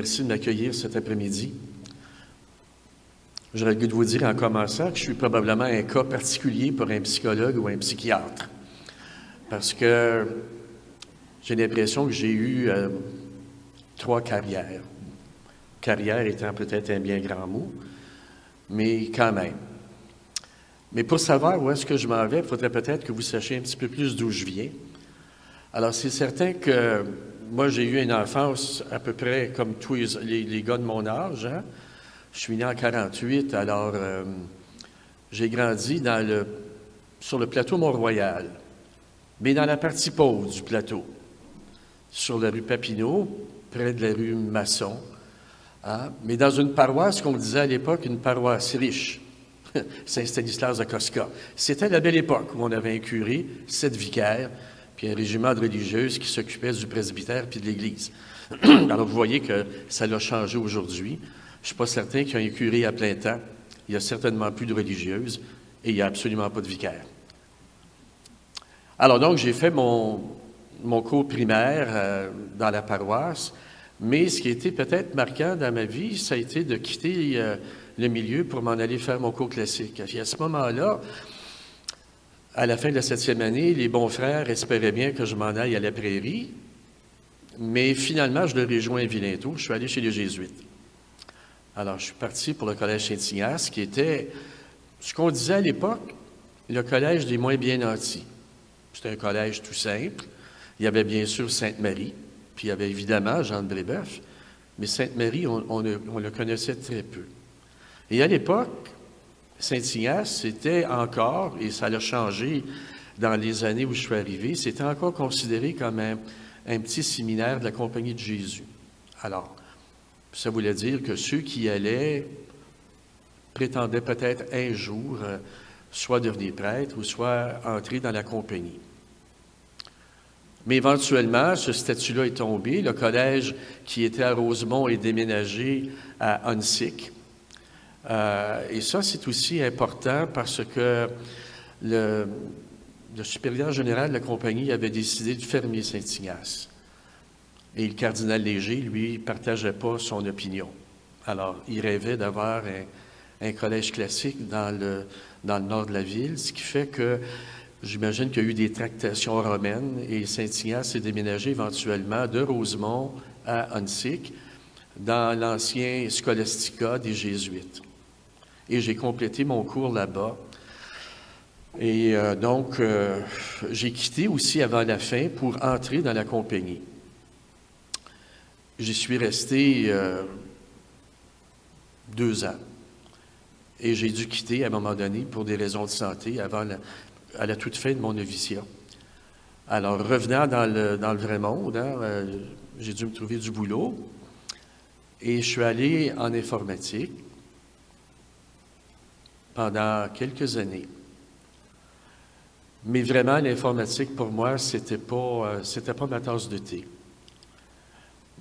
merci de m'accueillir cet après-midi. J'aurais le goût de vous dire en commençant que je suis probablement un cas particulier pour un psychologue ou un psychiatre. Parce que j'ai l'impression que j'ai eu 3 carrières. Carrière étant peut-être un bien grand mot, mais quand même. Mais pour savoir où est-ce que je m'en vais, il faudrait peut-être que vous sachiez un petit peu plus d'où je viens. Alors, c'est certain que moi, j'ai eu une enfance à peu près comme tous les gars de mon âge. Hein? Je suis né en 48, alors j'ai grandi sur le plateau Mont-Royal, mais dans la partie pauvre du plateau, sur la rue Papineau, près de la rue Masson, hein? Mais dans une paroisse qu'on disait à l'époque une paroisse riche, Saint-Stanislas de Kostka. C'était la belle époque où on avait un curé, 7 vicaires, puis un régiment de religieuses qui s'occupait du presbytère puis de l'Église. Alors, vous voyez que ça l'a changé aujourd'hui. Je ne suis pas certain qu'il y ait un curé à plein temps. Il n'y a certainement plus de religieuses et il n'y a absolument pas de vicaire. Alors, donc, j'ai fait mon cours primaire dans la paroisse, mais ce qui a été peut-être marquant dans ma vie, ça a été de quitter le milieu pour m'en aller faire mon cours classique. Et à ce moment-là, à la fin de la 7e année, les bons frères espéraient bien que je m'en aille à la prairie, mais finalement, je leur ai joint à Villaintot. Je suis allé chez les Jésuites. Alors, je suis parti pour le collège Saint-Ignace, qui était, ce qu'on disait à l'époque, le collège des moins bien nantis. C'était un collège tout simple. Il y avait bien sûr Sainte-Marie, puis il y avait évidemment Jean de Brébeuf, mais Sainte-Marie, on le connaissait très peu. Et à l'époque, Saint-Ignace, c'était encore, et ça l'a changé dans les années où je suis arrivé, c'était encore considéré comme un petit séminaire de la Compagnie de Jésus. Alors, ça voulait dire que ceux qui y allaient prétendaient peut-être un jour soit devenir prêtre ou soit entrer dans la compagnie. Mais éventuellement, ce statut-là est tombé. Le collège qui était à Rosemont est déménagé à Huntsic. Et ça, c'est aussi important parce que le supérieur général de la compagnie avait décidé de fermer Saint-Ignace. Et le cardinal Léger, lui, ne partageait pas son opinion. Alors, il rêvait d'avoir un collège classique dans le nord de la ville, ce qui fait que j'imagine qu'il y a eu des tractations romaines et Saint-Ignace s'est déménagé éventuellement de Rosemont à Huntsic, dans l'ancien Scholastica des Jésuites. Et j'ai complété mon cours là-bas. Et donc, j'ai quitté aussi avant la fin pour entrer dans la compagnie. J'y suis resté 2 ans. Et j'ai dû quitter à un moment donné pour des raisons de santé à la toute fin de mon noviciat. Alors, revenant dans le vrai monde, hein, j'ai dû me trouver du boulot. Et je suis allé en informatique pendant quelques années. Mais vraiment, l'informatique, pour moi, c'était pas ma tasse de thé.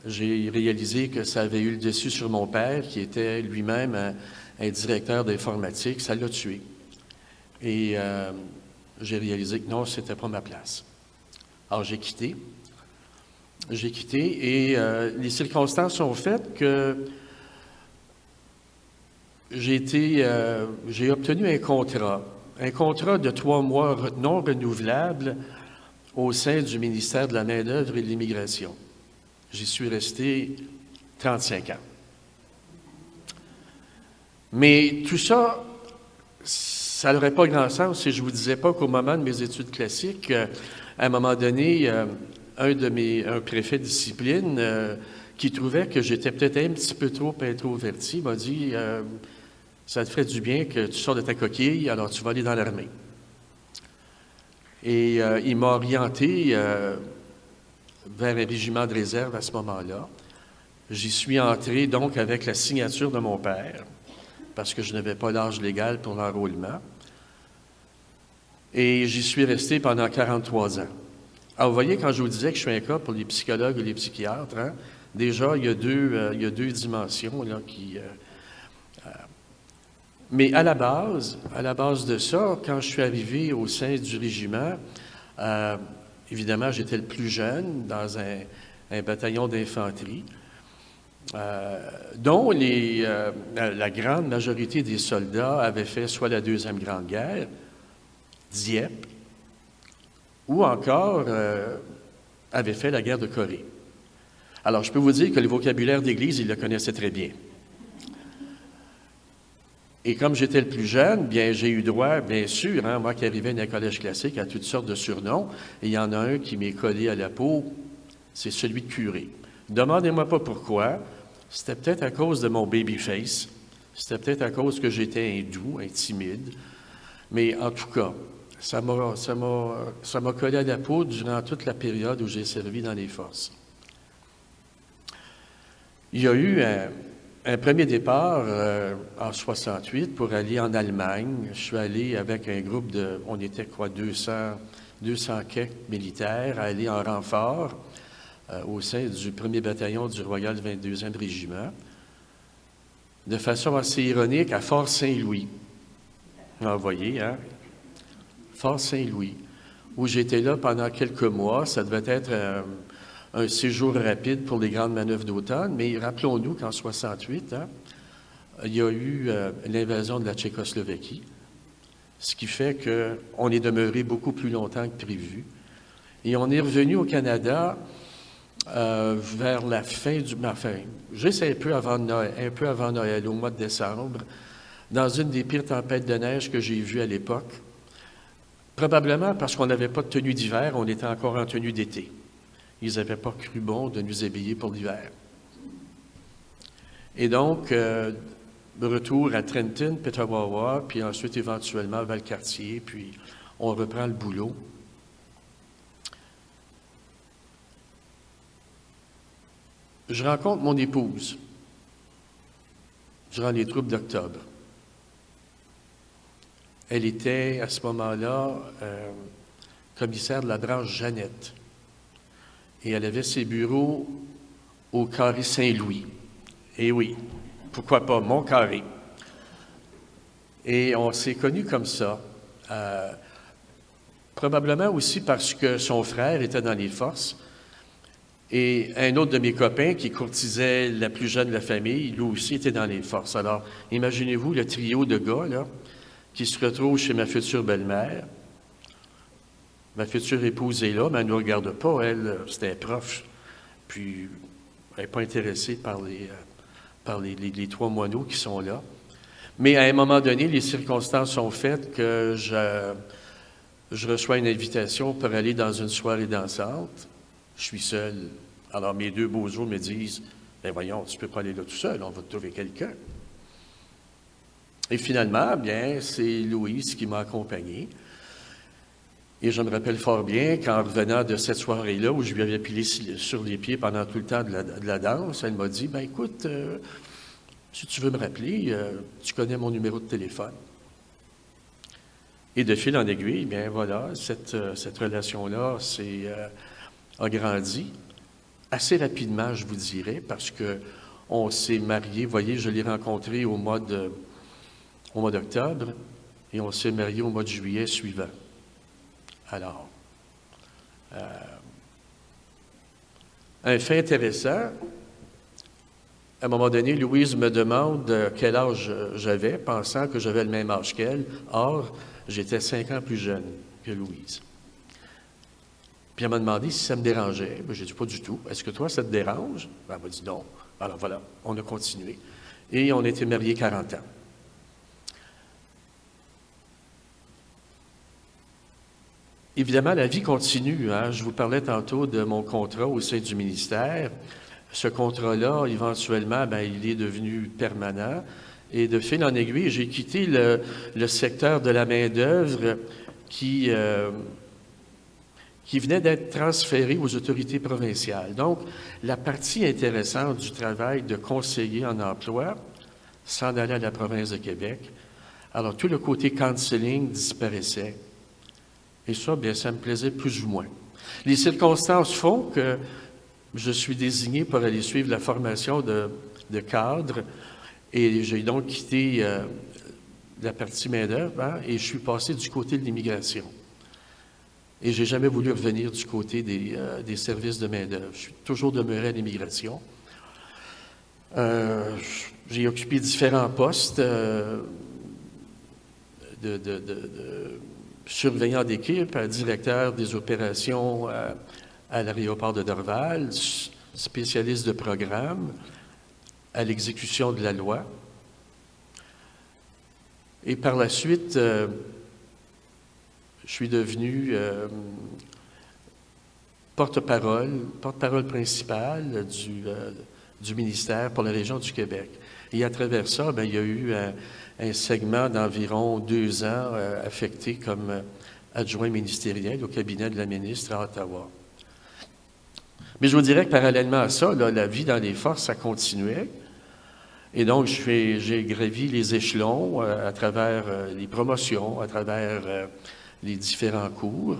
J'ai réalisé que ça avait eu le dessus sur mon père, qui était lui-même un directeur d'informatique. Ça l'a tué. Et j'ai réalisé que non, c'était pas ma place. Alors, j'ai quitté. Et les circonstances ont fait que j'ai obtenu un contrat de 3 mois non renouvelable au sein du ministère de la Main-d'œuvre et de l'Immigration. J'y suis resté 35 ans. Mais tout ça, ça n'aurait pas grand sens si je ne vous disais pas qu'au moment de mes études classiques, à un moment donné, un préfet de discipline qui trouvait que j'étais peut-être un petit peu trop introverti m'a dit ça te ferait du bien que tu sors de ta coquille, alors tu vas aller dans l'armée. Et il m'a orienté vers un régiment de réserve à ce moment-là. J'y suis entré donc avec la signature de mon père, parce que je n'avais pas l'âge légal pour l'enrôlement. Et j'y suis resté pendant 43 ans. Alors, vous voyez, quand je vous disais que je suis un cas pour les psychologues et les psychiatres, hein, déjà, il y a deux dimensions là, qui... mais à la base de ça, quand je suis arrivé au sein du régiment, évidemment, j'étais le plus jeune dans un bataillon d'infanterie. dont la grande majorité des soldats avaient fait soit la Deuxième Grande Guerre, Dieppe, ou encore avaient fait la guerre de Corée. Alors, je peux vous dire que le vocabulaire d'Église, ils le connaissaient très bien. Et comme j'étais le plus jeune, bien, j'ai eu droit, bien sûr, moi qui arrivais d'un collège classique, à toutes sortes de surnoms, et il y en a un qui m'est collé à la peau, c'est celui de curé. Demandez-moi pas pourquoi. C'était peut-être à cause de mon baby-face. C'était peut-être à cause que j'étais hindou, timide. Mais en tout cas, ça m'a collé à la peau durant toute la période où j'ai servi dans les forces. Il y a eu un premier départ en 68 pour aller en Allemagne. Je suis allé avec un groupe on était quoi, 200 quelques militaires, à aller en renfort au sein du 1er bataillon du Royal 22e Régiment, de façon assez ironique, à Fort Saint-Louis. Vous voyez, Fort Saint-Louis, où j'étais là pendant quelques mois. Ça devait être un séjour rapide pour les grandes manœuvres d'automne, mais rappelons-nous qu'en 68, il y a eu l'invasion de la Tchécoslovaquie, ce qui fait qu'on est demeuré beaucoup plus longtemps que prévu. Et on est revenu au Canada vers la fin du... Enfin, juste un peu avant Noël, au mois de décembre, dans une des pires tempêtes de neige que j'ai vues à l'époque. Probablement parce qu'on n'avait pas de tenue d'hiver, on était encore en tenue d'été. Ils n'avaient pas cru bon de nous habiller pour l'hiver. Et donc, retour à Trenton, Petawawa, puis ensuite éventuellement Valcartier, puis on reprend le boulot. Je rencontre mon épouse durant les troupes d'octobre. Elle était, à ce moment-là, commissaire de la branche Jeannette. Et elle avait ses bureaux au carré Saint-Louis. Et oui, pourquoi pas, mon carré. Et on s'est connus comme ça. Probablement aussi parce que son frère était dans les forces. Et un autre de mes copains qui courtisait la plus jeune de la famille, lui aussi était dans les forces. Alors, imaginez-vous le trio de gars, là, qui se retrouve chez ma future belle-mère. Ma future épouse est là, mais elle ne nous regarde pas. Elle, c'était prof. Puis, elle n'est pas intéressée par les trois moineaux qui sont là. Mais à un moment donné, les circonstances sont faites que je reçois une invitation pour aller dans une soirée dansante. Je suis seul. Alors, mes deux beaux os me disent, « Ben voyons, tu ne peux pas aller là tout seul, on va te trouver quelqu'un. » Et finalement, bien, c'est Louise qui m'a accompagné. Et je me rappelle fort bien qu'en revenant de cette soirée-là, où je lui avais pilé sur les pieds pendant tout le temps de la danse, elle m'a dit, « Ben écoute, si tu veux me rappeler, tu connais mon numéro de téléphone. » Et de fil en aiguille, bien voilà, cette relation-là a grandi assez rapidement, je vous dirais, parce que on s'est mariés. Vous voyez, je l'ai rencontré au mois d'octobre et on s'est mariés au mois de juillet suivant. Alors, un fait intéressant, à un moment donné, Louise me demande quel âge j'avais, pensant que j'avais le même âge qu'elle. Or, j'étais 5 ans plus jeune que Louise. Puis elle m'a demandé si ça me dérangeait. J'ai dit pas du tout. Est-ce que toi, ça te dérange? Elle m'a dit non. Alors voilà, on a continué. Et on a été mariés 40 ans. Évidemment, la vie continue. Je vous parlais tantôt de mon contrat au sein du ministère. Ce contrat-là, éventuellement, il est devenu permanent. Et de fil en aiguille, j'ai quitté le secteur de la main-d'œuvre qui venait d'être transféré aux autorités provinciales. Donc, la partie intéressante du travail de conseiller en emploi s'en allait à la province de Québec. Alors, tout le côté counseling disparaissait. Et ça, bien, ça me plaisait plus ou moins. Les circonstances font que je suis désigné pour aller suivre la formation de cadre et j'ai donc quitté la partie main-d'œuvre et je suis passé du côté de l'immigration. Et je n'ai jamais voulu revenir du côté des services de main-d'œuvre. Je suis toujours demeuré à l'immigration. J'ai occupé différents postes de surveillant d'équipe, directeur des opérations à l'aéroport de Dorval, spécialiste de programme, à l'exécution de la loi. Et par la suite, je suis devenu porte-parole principal du ministère pour la région du Québec. Et à travers ça, il y a eu un segment d'environ 2 ans affecté comme adjoint ministériel au cabinet de la ministre à Ottawa. Mais je vous dirais que parallèlement à ça, là, la vie dans les forces, ça continuait. Et donc, j'ai gravi les échelons à travers les promotions, à travers les différents cours,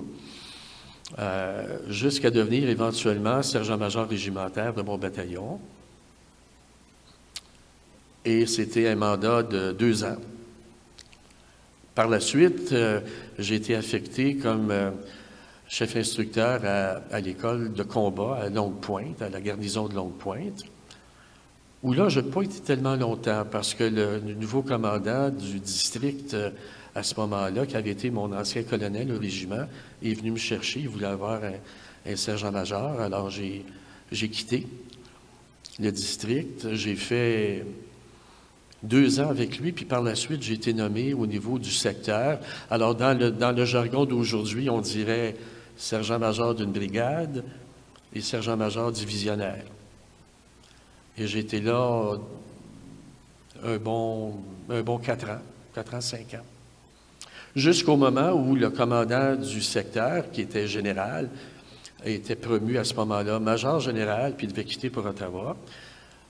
jusqu'à devenir éventuellement sergent-major régimentaire de mon bataillon. Et c'était un mandat de 2 ans. Par la suite, j'ai été affecté comme chef instructeur à l'école de combat à Longue-Pointe, à la garnison de Longue-Pointe, où là, je n'ai pas été tellement longtemps parce que le nouveau commandant du district à ce moment-là, qui avait été mon ancien colonel au régiment, est venu me chercher. Il voulait avoir un sergent-major. Alors, j'ai quitté le district. J'ai fait 2 ans avec lui, puis par la suite, j'ai été nommé au niveau du secteur. Alors, dans le jargon d'aujourd'hui, on dirait sergent-major d'une brigade et sergent-major divisionnaire. Et j'ai été là un bon 4 ans, 5 ans. Jusqu'au moment où le commandant du secteur, qui était général, était promu à ce moment-là major général, puis il devait quitter pour Ottawa.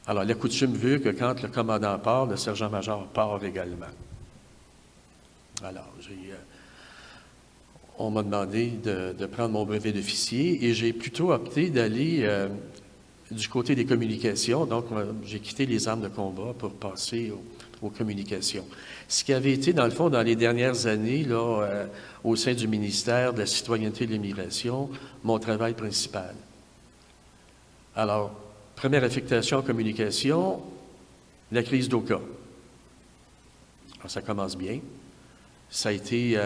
Alors, la coutume veut que quand le commandant part, le sergent-major part également. Alors, on m'a demandé de prendre mon brevet d'officier et j'ai plutôt opté d'aller du côté des communications. Donc, j'ai quitté les armes de combat pour passer aux communications. Ce qui avait été, dans le fond, dans les dernières années, là, au sein du ministère de la Citoyenneté et de l'Immigration, mon travail principal. Alors, première affectation en communication, la crise d'Oka. Alors, ça commence bien. Ça a été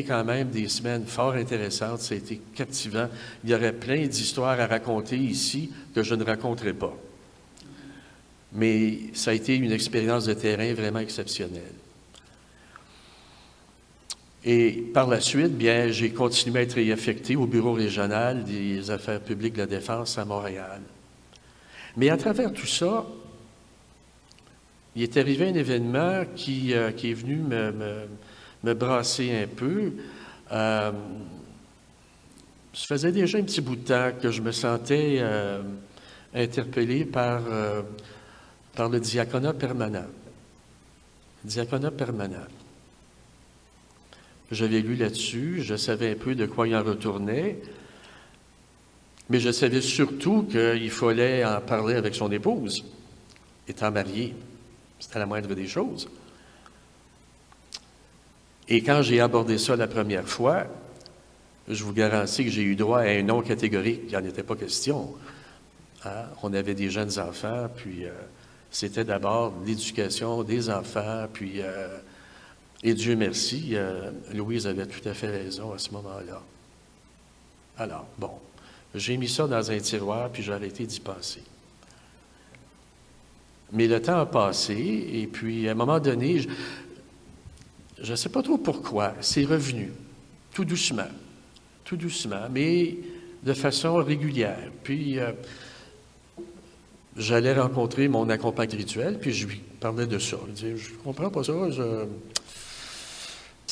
quand même des semaines fort intéressantes, ça a été captivant. Il y aurait plein d'histoires à raconter ici que je ne raconterai pas. Mais ça a été une expérience de terrain vraiment exceptionnelle. Et par la suite, bien, j'ai continué à être affecté au bureau régional des affaires publiques de la Défense à Montréal. Mais à travers tout ça, il est arrivé un événement qui est venu me brasser un peu. Ça faisait déjà un petit bout de temps que je me sentais interpellé par le diaconat permanent. Diaconat permanent. J'avais lu là-dessus, je savais un peu de quoi il en retournait, mais je savais surtout qu'il fallait en parler avec son épouse, étant marié. C'était la moindre des choses. Et quand j'ai abordé ça la première fois, je vous garantis que j'ai eu droit à un non catégorique, il n'y en était pas question. Hein? On avait des jeunes enfants, puis c'était d'abord l'éducation des enfants, puis, et Dieu merci, Louise avait tout à fait raison à ce moment-là. Alors, bon, j'ai mis ça dans un tiroir, puis j'ai arrêté d'y penser. Mais le temps a passé, et puis à un moment donné, je ne sais pas trop pourquoi, c'est revenu, tout doucement, mais de façon régulière. Puis, j'allais rencontrer mon accompagnant spirituel, puis je lui parlais de ça. Je disais, je ne comprends pas ça,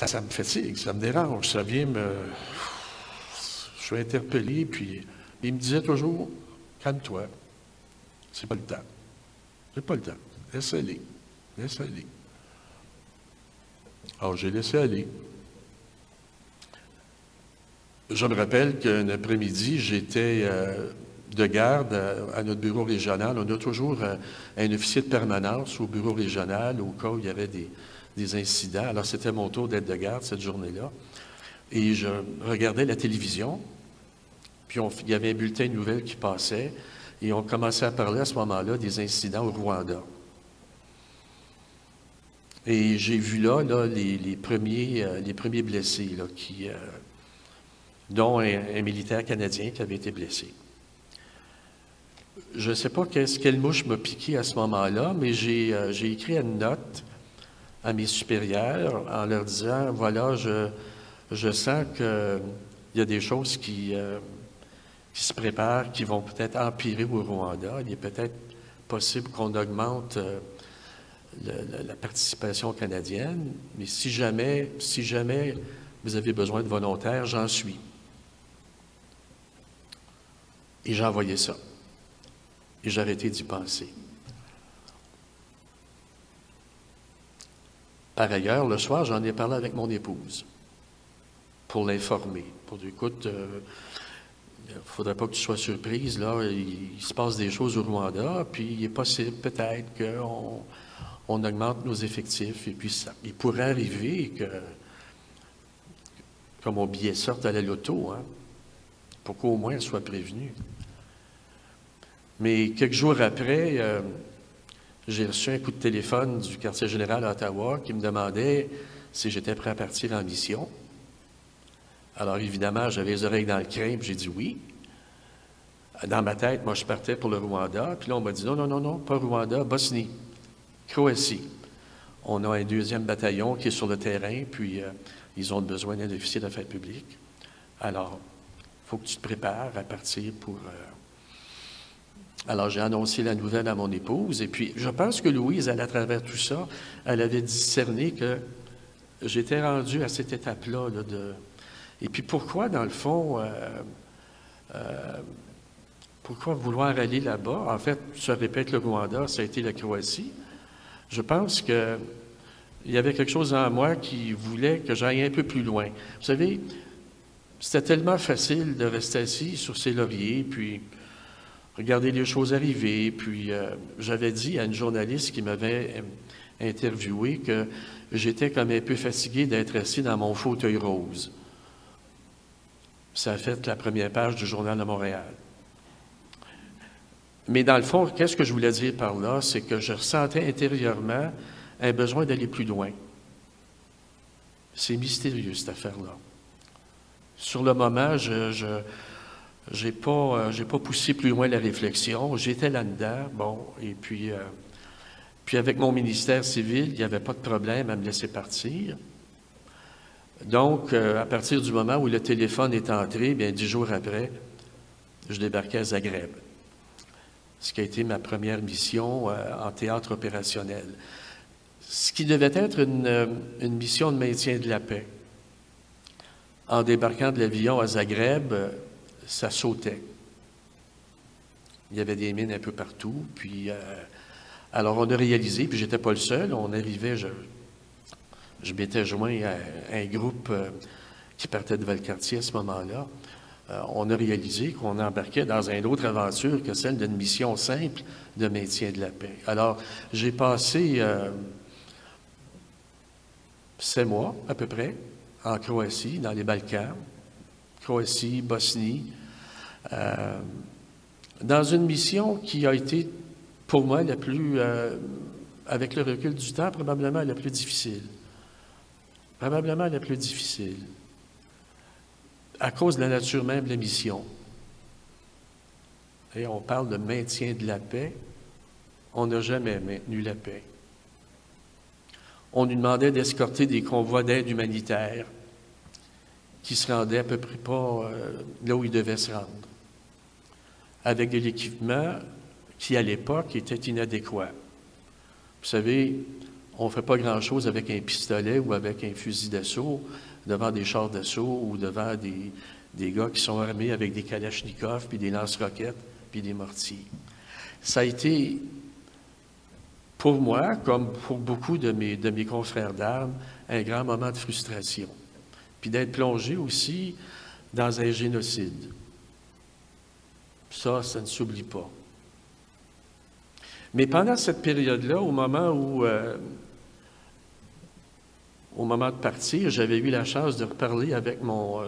ça me fatigue, ça me dérange, ça vient me... Je suis interpellé, puis il me disait toujours, calme-toi, c'est pas le temps. C'est pas le temps. Laisse aller. Alors, j'ai laissé aller. Je me rappelle qu'un après-midi, j'étais de garde à notre bureau régional. On a toujours un officier de permanence au bureau régional au cas où il y avait des incidents. Alors, c'était mon tour d'être de garde cette journée-là. Et je regardais la télévision, puis il y avait un bulletin de nouvelles qui passait. Et on commençait à parler à ce moment-là des incidents au Rwanda. Et j'ai vu là les premiers blessés, là, dont un militaire canadien qui avait été blessé. Je ne sais pas quelle mouche m'a piqué à ce moment-là, mais j'ai écrit une note à mes supérieurs en leur disant, voilà, je sens qu'il y a des choses qui se préparent, qui vont peut-être empirer au Rwanda. Il est peut-être possible qu'on augmente la participation canadienne, mais si jamais vous avez besoin de volontaires, j'en suis. Et j'ai envoyé ça. Et j'ai arrêté d'y penser. Par ailleurs, le soir, j'en ai parlé avec mon épouse pour l'informer. Pour dire, écoute, il ne faudrait pas que tu sois surprise, là, il se passe des choses au Rwanda, puis il est possible peut-être qu'on augmente nos effectifs, et puis ça, il pourrait arriver que mon billet sorte à la loto, hein, pour qu'au moins elle soit prévenue. Mais quelques jours après, j'ai reçu un coup de téléphone du quartier général à Ottawa qui me demandait si j'étais prêt à partir en mission. Alors évidemment, j'avais les oreilles dans le crâne, puis j'ai dit oui. Dans ma tête, moi, je partais pour le Rwanda. Puis là, on m'a dit non, pas Rwanda, Bosnie, Croatie. On a un 2e bataillon qui est sur le terrain, puis ils ont besoin d'un officier d'affaires publiques. Alors, il faut que tu te prépares à partir pour... Alors, j'ai annoncé la nouvelle à mon épouse, et puis je pense que Louise, à travers tout ça, elle avait discerné que j'étais rendu à cette étape-là. Et puis pourquoi, dans le fond, pourquoi vouloir aller là-bas? En fait, ça répète le Rwanda, ça a été la Croatie. Je pense qu'il y avait quelque chose en moi qui voulait que j'aille un peu plus loin. Vous savez, c'était tellement facile de rester assis sur ses lauriers, puis regarder les choses arriver. Puis j'avais dit à une journaliste qui m'avait interviewé que j'étais comme un peu fatigué d'être assis dans mon fauteuil rose. Ça a fait la première page du Journal de Montréal. Mais dans le fond, qu'est-ce que je voulais dire par là? C'est que je ressentais intérieurement un besoin d'aller plus loin. C'est mystérieux, cette affaire-là. Sur le moment, je n'ai pas poussé plus loin la réflexion. J'étais là-dedans, bon, et puis avec mon ministère civil, il n'y avait pas de problème à me laisser partir. Donc, à partir du moment où le téléphone est entré, bien 10 jours après, je débarquais à Zagreb, ce qui a été ma première mission en théâtre opérationnel. Ce qui devait être une mission de maintien de la paix. En débarquant de l'avion à Zagreb, ça sautait. Il y avait des mines un peu partout. Puis, alors, on a réalisé, puis j'étais pas le seul, on arrivait, je m'étais joint à un groupe qui partait de Valcartier à ce moment-là. On a réalisé qu'on embarquait dans une autre aventure que celle d'une mission simple de maintien de la paix. Alors, j'ai passé 7 mois, à peu près, en Croatie, dans les Balkans, Croatie, Bosnie, dans une mission qui a été, pour moi, la plus, avec le recul du temps, probablement la plus difficile. Probablement la plus difficile, à cause de la nature même de la mission. Et on parle de maintien de la paix. On n'a jamais maintenu la paix. On nous demandait d'escorter des convois d'aide humanitaire qui se rendaient à peu près pas là où ils devaient se rendre, avec de l'équipement qui, à l'époque, était inadéquat. Vous savez, on ne fait pas grand-chose avec un pistolet ou avec un fusil d'assaut devant des chars d'assaut ou devant des gars qui sont armés avec des kalachnikovs, puis des lance-roquettes, puis des mortiers. Ça a été, pour moi, comme pour beaucoup de mes confrères d'armes, un grand moment de frustration. Puis d'être plongé aussi dans un génocide. Ça ne s'oublie pas. Mais pendant cette période-là, au moment de partir, j'avais eu la chance de reparler avec mon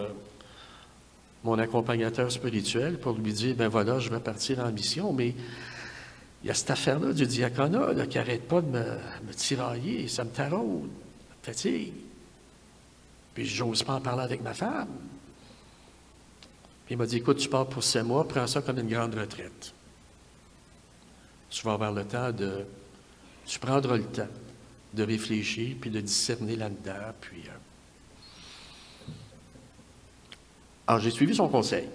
mon accompagnateur spirituel pour lui dire, ben voilà, je vais partir en mission, mais il y a cette affaire-là du diaconat là, qui n'arrête pas de me tirailler, ça me taraude, ça me fatigue. Puis j'ose pas en parler avec ma femme. Puis il m'a dit, écoute, tu pars pour 7 mois, prends ça comme une grande retraite. Tu vas avoir le temps de... Tu prendras le temps de réfléchir, puis de discerner là-dedans, puis... Alors, j'ai suivi son conseil.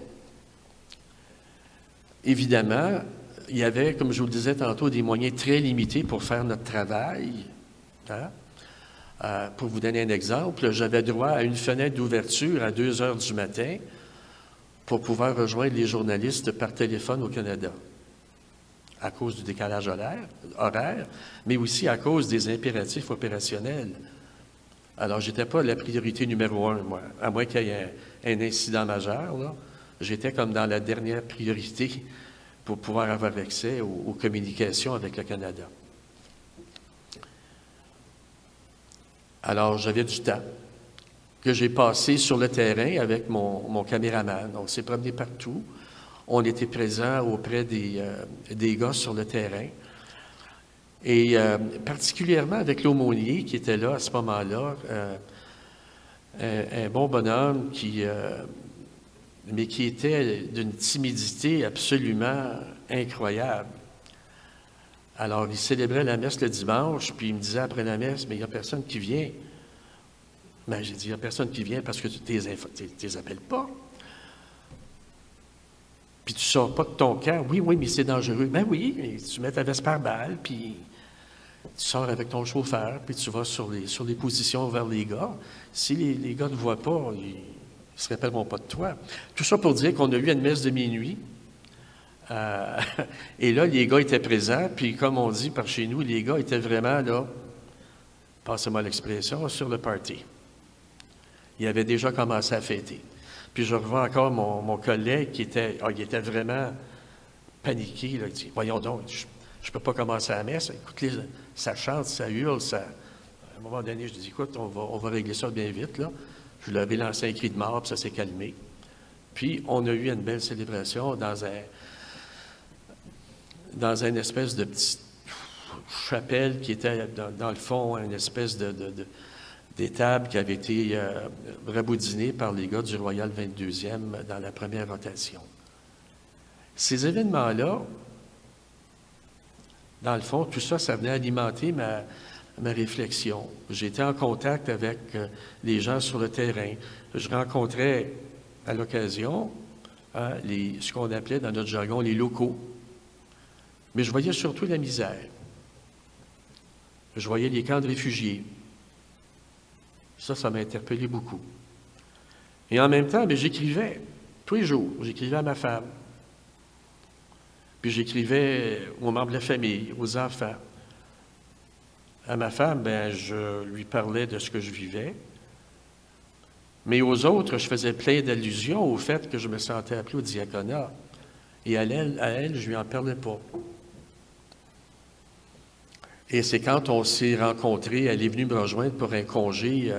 Évidemment, il y avait, comme je vous le disais tantôt, des moyens très limités pour faire notre travail. Hein? Pour vous donner un exemple, j'avais droit à une fenêtre d'ouverture à 2 heures du matin pour pouvoir rejoindre les journalistes par téléphone au Canada, à cause du décalage horaire, mais aussi à cause des impératifs opérationnels. Alors, je n'étais pas la priorité numéro 1, moi. À moins qu'il y ait un incident majeur, là, j'étais comme dans la dernière priorité pour pouvoir avoir accès aux communications avec le Canada. Alors, j'avais du temps que j'ai passé sur le terrain avec mon caméraman. On s'est promené partout. On était présents auprès des gars sur le terrain. Et particulièrement avec l'aumônier qui était là à ce moment-là, un bon bonhomme mais qui était d'une timidité absolument incroyable. Alors, il célébrait la messe le dimanche, puis il me disait après la messe, mais il n'y a personne qui vient. Ben, j'ai dit, il n'y a personne qui vient parce que tu ne les appelles pas. Puis tu ne sors pas de ton camp. Oui, mais c'est dangereux. Ben oui, tu mets ta veste par balle, puis tu sors avec ton chauffeur, puis tu vas sur les positions vers les gars. Si les gars ne voient pas, ils ne se rappelleront pas de toi. Tout ça pour dire qu'on a eu une messe de minuit. Et là, les gars étaient présents, puis comme on dit par chez nous, les gars étaient vraiment là, passez-moi l'expression, sur le party. Ils avaient déjà commencé à fêter. Puis je revois encore mon collègue qui était, il était vraiment paniqué. Là. Il dit, voyons donc, je ne peux pas commencer à la messe. Écoute, ça chante, ça hurle. À un moment donné, je dis, écoute, on va régler ça bien vite. Là. Je lui avais lancé un cri de mort, puis ça s'est calmé. Puis on a eu une belle célébration dans une espèce de petite chapelle qui était dans le fond, une espèce d'étable qui avait été raboudinée par les gars du Royal 22e dans la première rotation. Ces événements-là, dans le fond, tout ça, ça venait alimenter ma réflexion. J'étais en contact avec les gens sur le terrain. Je rencontrais à l'occasion ce qu'on appelait dans notre jargon les locaux. Mais je voyais surtout la misère. Je voyais les camps de réfugiés. Ça m'a interpellé beaucoup. Et en même temps, j'écrivais tous les jours. J'écrivais à ma femme. Puis j'écrivais aux membres de la famille, aux enfants. À ma femme, je lui parlais de ce que je vivais. Mais aux autres, je faisais plein d'allusions au fait que je me sentais appelé au diaconat. Et à elle, je lui en parlais pas. Et c'est quand on s'est rencontrés, elle est venue me rejoindre pour un congé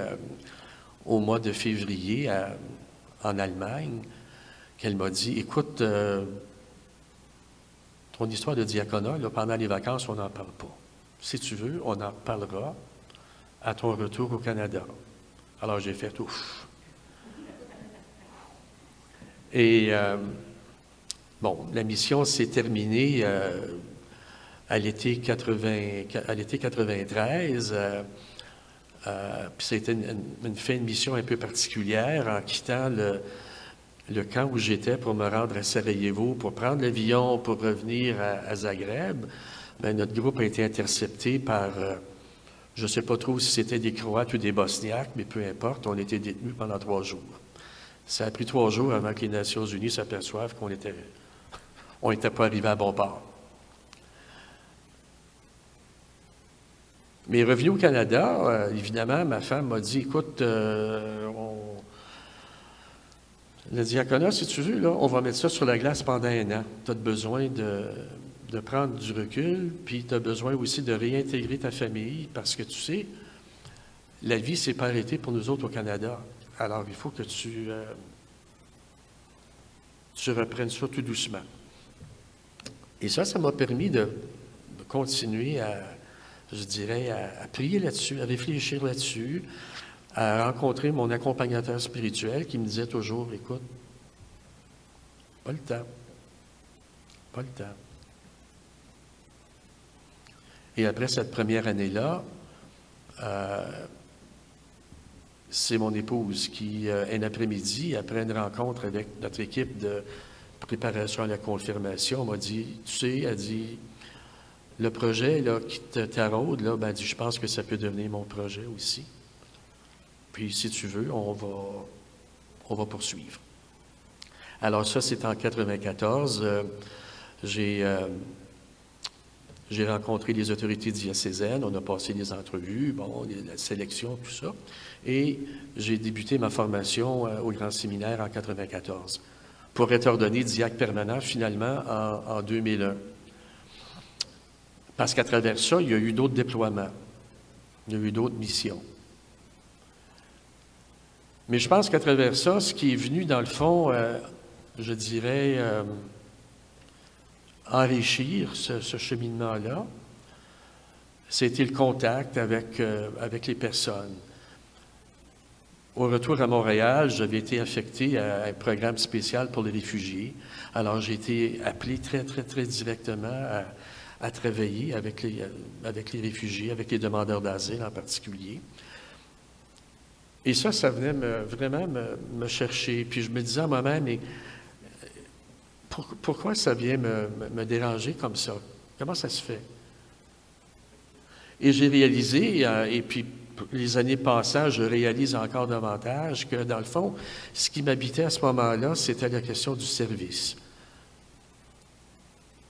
au mois de février en Allemagne, qu'elle m'a dit, écoute, ton histoire de diaconat, là, pendant les vacances, on n'en parle pas. Si tu veux, on en parlera à ton retour au Canada. Alors j'ai fait ouf. Et la mission s'est terminée à l'été 93. Puis c'était une fin de mission un peu particulière en quittant le camp où j'étais pour me rendre à Sarajevo, pour prendre l'avion, pour revenir à Zagreb. Notre groupe a été intercepté par, je ne sais pas trop si c'était des Croates ou des Bosniaques, mais peu importe, on était détenus pendant 3 jours. Ça a pris 3 jours avant que les Nations unies s'aperçoivent qu'on n'était pas arrivé à bon port. Mais revenu au Canada, évidemment, ma femme m'a dit, écoute, le diaconat, si tu veux, là, on va mettre ça sur la glace pendant 1 an. Tu as besoin de prendre du recul, puis tu as besoin aussi de réintégrer ta famille, parce que tu sais, la vie ne s'est pas arrêtée pour nous autres au Canada. Alors, il faut que tu tu reprennes ça tout doucement. Et ça m'a permis de continuer je dirais, à prier là-dessus, à réfléchir là-dessus, à rencontrer mon accompagnateur spirituel qui me disait toujours, écoute, pas le temps, pas le temps. Et après cette première année-là, c'est mon épouse qui, un après-midi, après une rencontre avec notre équipe de préparation à la confirmation, m'a dit, tu sais, elle dit, le projet là, qui te taraude, là, ben, elle dit, je pense que ça peut devenir mon projet aussi. Puis, si tu veux, on va poursuivre. Alors ça, c'est en 94. J'ai rencontré les autorités diocésaines, on a passé des entrevues, bon, la sélection, tout ça. Et j'ai débuté ma formation au Grand Séminaire en 94 pour être ordonné diacre permanent finalement en 2001. Parce qu'à travers ça, il y a eu d'autres déploiements, il y a eu d'autres missions. Mais je pense qu'à travers ça, ce qui est venu dans le fond, je dirais, enrichir ce cheminement-là, c'était le contact avec les personnes. Au retour à Montréal, j'avais été affecté à un programme spécial pour les réfugiés. Alors, j'ai été appelé très, très, très directement à travailler avec les réfugiés, avec les demandeurs d'asile en particulier. Et ça venait vraiment me chercher. Puis je me disais à moi-même, mais pourquoi ça vient me déranger comme ça? Comment ça se fait? Et j'ai réalisé, et puis les années passant, je réalise encore davantage que, dans le fond, ce qui m'habitait à ce moment-là, c'était la question du service.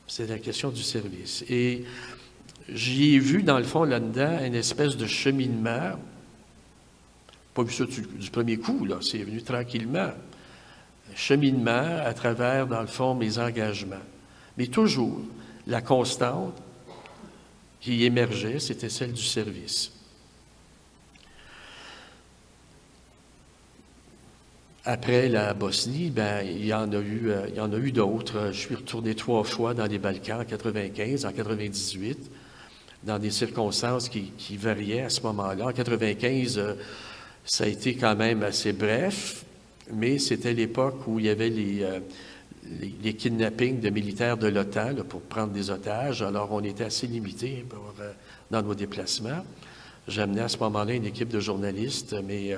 C'est la question du service. Et j'y ai vu, dans le fond, là-dedans, une espèce de cheminement. Pas vu ça du premier coup, là. C'est venu tranquillement. Cheminement à travers, dans le fond, mes engagements. Mais toujours, la constante qui émergeait, c'était celle du service. Après la Bosnie, ben, il y en a eu d'autres. Je suis retourné 3 fois dans les Balkans en 95, en 98, dans des circonstances qui variaient à ce moment-là. En 95, ça a été quand même assez bref, mais c'était l'époque où il y avait les kidnappings de militaires de l'OTAN là, pour prendre des otages. Alors, on était assez limités dans nos déplacements. J'amenais à ce moment-là une équipe de journalistes, mais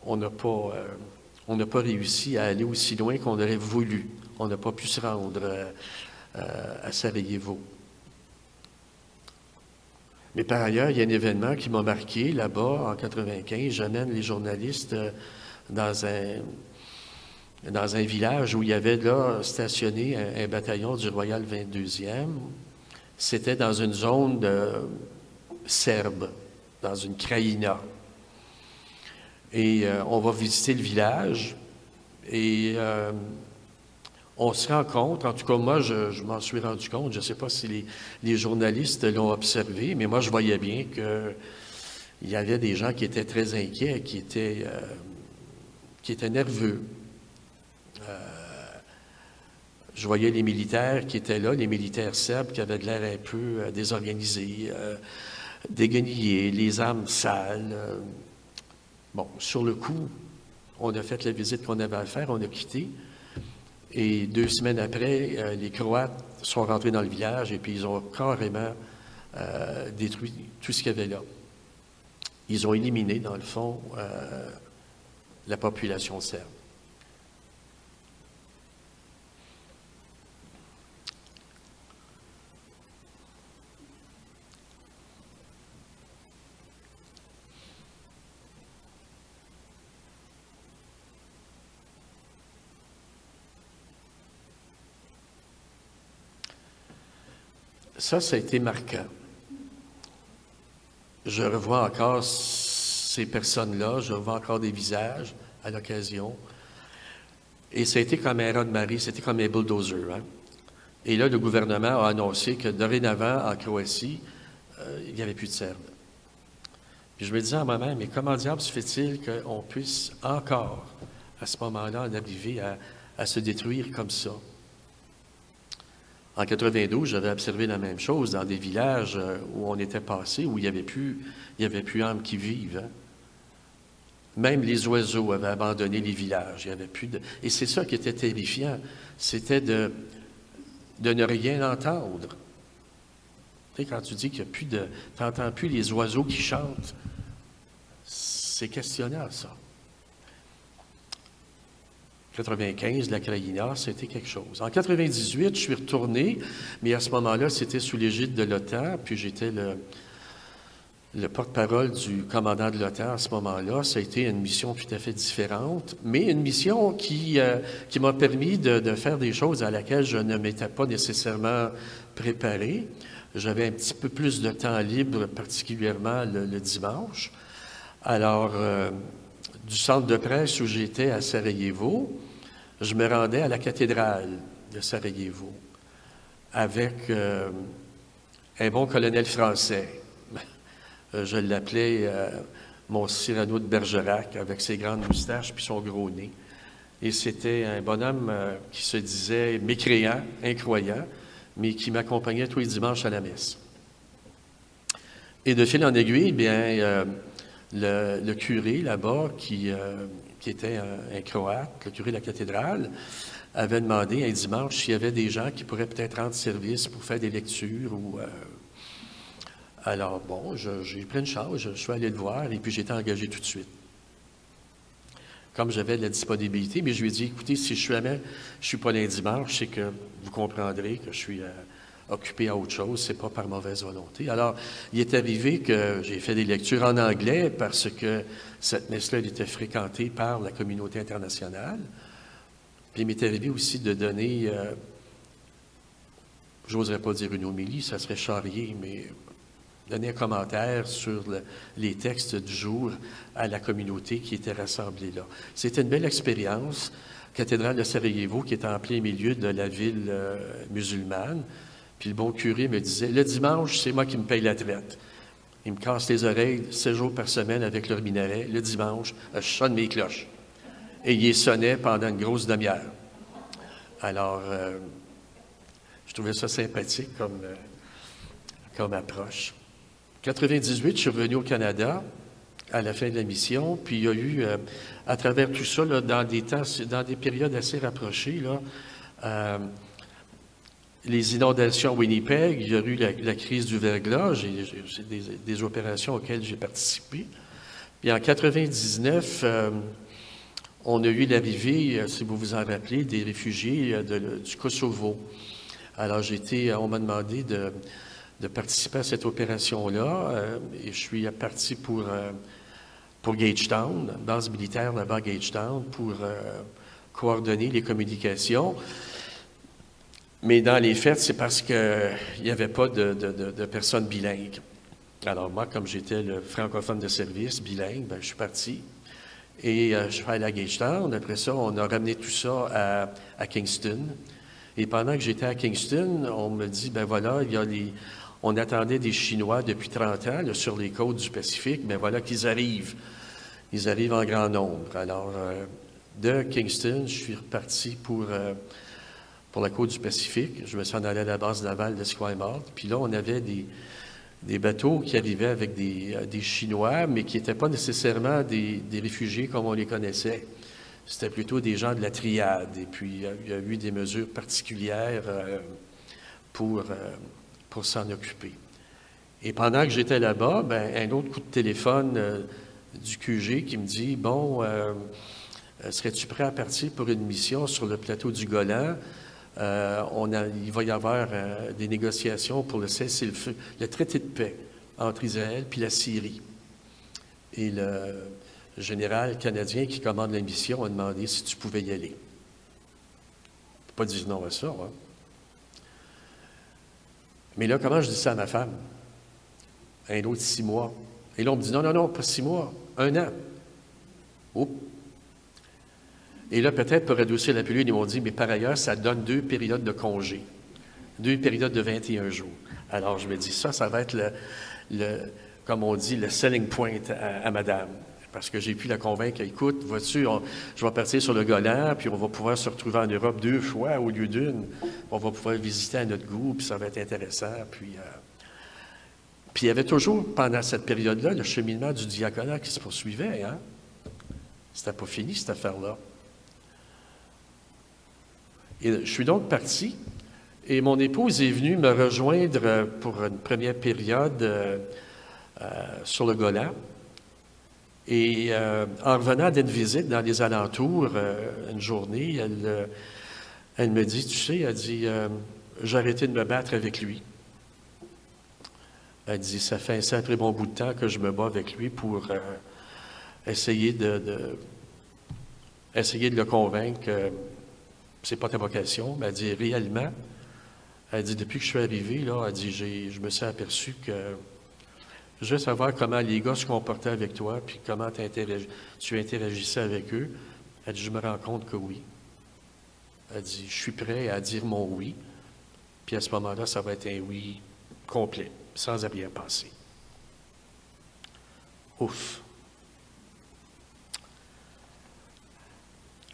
on n'a pas réussi à aller aussi loin qu'on aurait voulu. On n'a pas pu se rendre à Sarajevo. Mais par ailleurs, il y a un événement qui m'a marqué là-bas en 95. J'amène les journalistes dans un village où il y avait là stationné un bataillon du Royal 22e. C'était dans une zone serbe, dans une kraïna. Et on va visiter le village et on se rend compte, en tout cas moi je m'en suis rendu compte, je ne sais pas si les journalistes l'ont observé, mais moi je voyais bien qu'il y avait des gens qui étaient très inquiets, qui étaient nerveux. Je voyais les militaires qui étaient là, les militaires serbes qui avaient de l'air un peu désorganisés, déguenillés, les armes sales. Bon, sur le coup, on a fait la visite qu'on avait à faire, on a quitté. Et 2 semaines après, les Croates sont rentrés dans le village et puis ils ont carrément détruit tout ce qu'il y avait là. Ils ont éliminé, dans le fond, la population serbe. Ça a été marquant. Je revois encore ces personnes-là, je revois encore des visages à l'occasion. Et ça a été comme un raz-de-marée, c'était comme un bulldozer. Hein? Et là, le gouvernement a annoncé que dorénavant, en Croatie, il n'y avait plus de Serbes. Puis je me disais à moi-même, mais comment diable se fait-il qu'on puisse encore, à ce moment-là, en arriver à à se détruire comme ça. En 92, j'avais observé la même chose dans des villages où on était passé, où il n'y avait plus âme qui vive. Hein. Même les oiseaux avaient abandonné les villages. Il y avait plus de... Et c'est ça qui était terrifiant, c'était de ne rien entendre. Tu sais, quand tu dis qu'il n'y a plus de... Tu n'entends plus les oiseaux qui chantent, c'est questionnant, ça. 95, la Krajina, c'était quelque chose. En 98, je suis retourné, mais à ce moment-là, c'était sous l'égide de l'OTAN, puis j'étais le porte-parole du commandant de l'OTAN à ce moment-là. Ça a été une mission tout à fait différente, mais une mission qui m'a permis de faire des choses à laquelle je ne m'étais pas nécessairement préparé. J'avais un petit peu plus de temps libre, particulièrement le dimanche. Alors, du centre de presse où j'étais à Sarajevo, je me rendais à la cathédrale de Sarajevo avec un bon colonel français. Je l'appelais mon Cyrano de Bergerac, avec ses grandes moustaches puis son gros nez. Et c'était un bonhomme qui se disait mécréant, incroyant, mais qui m'accompagnait tous les dimanches à la messe. Et de fil en aiguille, bien, le curé là-bas, qui était un Croate, le curé de la cathédrale, avait demandé un dimanche s'il y avait des gens qui pourraient peut-être rendre service pour faire des lectures. Alors, bon, j'ai pris une charge, je suis allé le voir et puis j'ai été engagé tout de suite. Comme j'avais de la disponibilité, mais je lui ai dit, écoutez, si je suis pas là dimanche, c'est que vous comprendrez que je suis occupé à autre chose, c'est pas par mauvaise volonté. Alors, il est arrivé que j'ai fait des lectures en anglais parce que cette messe-là était fréquentée par la communauté internationale. Puis il m'est arrivé aussi de donner, j'oserais pas dire une homélie, ça serait charrier, mais donner un commentaire sur les textes du jour à la communauté qui était rassemblée là. C'était une belle expérience. Cathédrale de Sarajevo, qui est en plein milieu de la ville musulmane. Puis le bon curé me disait, le dimanche, c'est moi qui me paye la traite. Il me casse les oreilles 7 jours par semaine avec leur minaret. Le dimanche, je sonne mes cloches. Et il les sonnait pendant une grosse demi-heure. Alors, je trouvais ça sympathique comme approche. En 98, je suis revenu au Canada à la fin de la mission, puis il y a eu, à travers tout ça, là, dans des périodes assez rapprochées, là, les inondations à Winnipeg, il y a eu la crise du verglas, c'est des opérations auxquelles j'ai participé. Puis en 99, on a eu l'arrivée, si vous vous en rappelez, des réfugiés du Kosovo. Alors on m'a demandé de participer à cette opération-là, et je suis parti pour Gagetown, base militaire là-bas à Gagetown, pour coordonner les communications. Mais dans les faits, c'est parce qu'il n'y avait pas de personnes bilingues. Alors moi, comme j'étais le francophone de service, bilingue, ben, je suis parti. Et je suis allé à Gagetown. Après ça, on a ramené tout ça à Kingston. Et pendant que j'étais à Kingston, on me dit, ben voilà, on attendait des Chinois depuis 30 ans là, sur les côtes du Pacifique. Ben voilà qu'ils arrivent. Ils arrivent en grand nombre. Alors, de Kingston, je suis reparti pour la côte du Pacifique. Je me suis en allé à la base navale d'Esquimalt. Puis là, on avait des bateaux qui arrivaient avec des Chinois, mais qui n'étaient pas nécessairement des réfugiés comme on les connaissait. C'était plutôt des gens de la triade. Et puis, il y a eu des mesures particulières pour s'en occuper. Et pendant que j'étais là-bas, ben, un autre coup de téléphone du QG qui me dit, bon, serais-tu prêt à partir pour une mission sur le plateau du Golan? Il va y avoir des négociations pour le cessez-le-feu, le traité de paix entre Israël et la Syrie. Et le général canadien qui commande la mission a demandé si tu pouvais y aller. Je n'ai pas dit non à ça. Hein? Mais là, comment je dis ça à ma femme? Un autre 6 mois. Et là, on me dit non, pas 6 mois, 1 an. Oups. Et là, peut-être pour adoucir la pilule, ils m'ont dit, mais par ailleurs, ça donne 2 périodes de congé, 2 périodes de 21 jours. Alors, je me dis, ça va être comme on dit, le selling point à madame. Parce que j'ai pu la convaincre, écoute, vois-tu, je vais partir sur le Golan, puis on va pouvoir se retrouver en Europe 2 fois au lieu d'une. On va pouvoir visiter à notre goût, puis ça va être intéressant. Puis il y avait toujours, pendant cette période-là, le cheminement du diaconat qui se poursuivait. Hein? C'était pas fini, cette affaire-là. Et je suis donc parti, et mon épouse est venue me rejoindre pour une première période sur le Golan. Et en revenant d'une visite dans les alentours, une journée, elle me dit, tu sais, elle dit, j'ai arrêté de me battre avec lui. Elle dit, ça fait un sacré bon bout de temps que je me bats avec lui pour essayer de le convaincre que c'est pas ta vocation. Mais elle dit, réellement, elle dit, depuis que je suis arrivé, là, elle dit, je me suis aperçu que je veux savoir comment les gars se comportaient avec toi, puis comment tu interagissais avec eux. Elle dit, je me rends compte que oui. Elle dit, je suis prêt à dire mon oui, puis à ce moment-là, ça va être un oui complet, sans arrière-pensée. Ouf!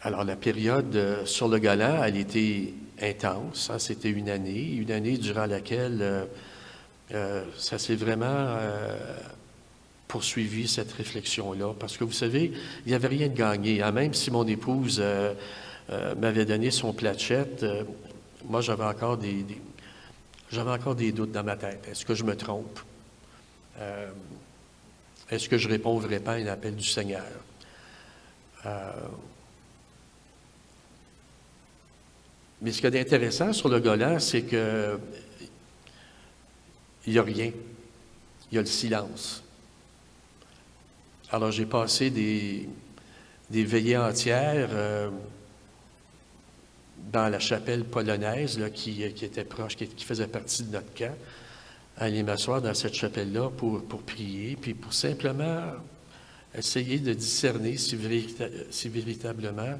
Alors, la période sur le Golan, elle était intense. Hein? C'était une année durant laquelle ça s'est vraiment poursuivi, cette réflexion-là. Parce que, vous savez, il n'y avait rien de gagné. Hein? Même si mon épouse m'avait donné son platchette, moi, j'avais encore des doutes dans ma tête. Est-ce que je me trompe? Est-ce que je réponds vraiment à un appel du Seigneur? Mais ce qui est intéressant sur le Golan, c'est que il n'y a rien. Il y a le silence. Alors, j'ai passé des veillées entières dans la chapelle polonaise là, qui était proche, qui faisait partie de notre camp, à aller m'asseoir dans cette chapelle-là pour prier, puis pour simplement essayer de discerner si véritablement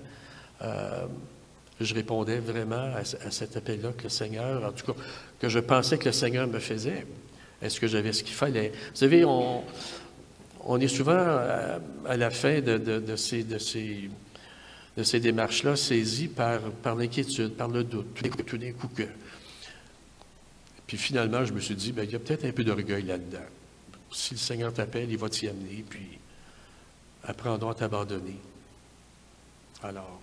je répondais vraiment à cet appel-là que le Seigneur, en tout cas, que je pensais que le Seigneur me faisait. Est-ce que j'avais ce qu'il fallait? Vous savez, on est souvent à la fin de ces démarches-là saisis par l'inquiétude, par le doute, tout d'un coup que... Puis finalement, je me suis dit, bien, il y a peut-être un peu d'orgueil là-dedans. Si le Seigneur t'appelle, il va t'y amener, puis apprends-donc à t'abandonner. Alors,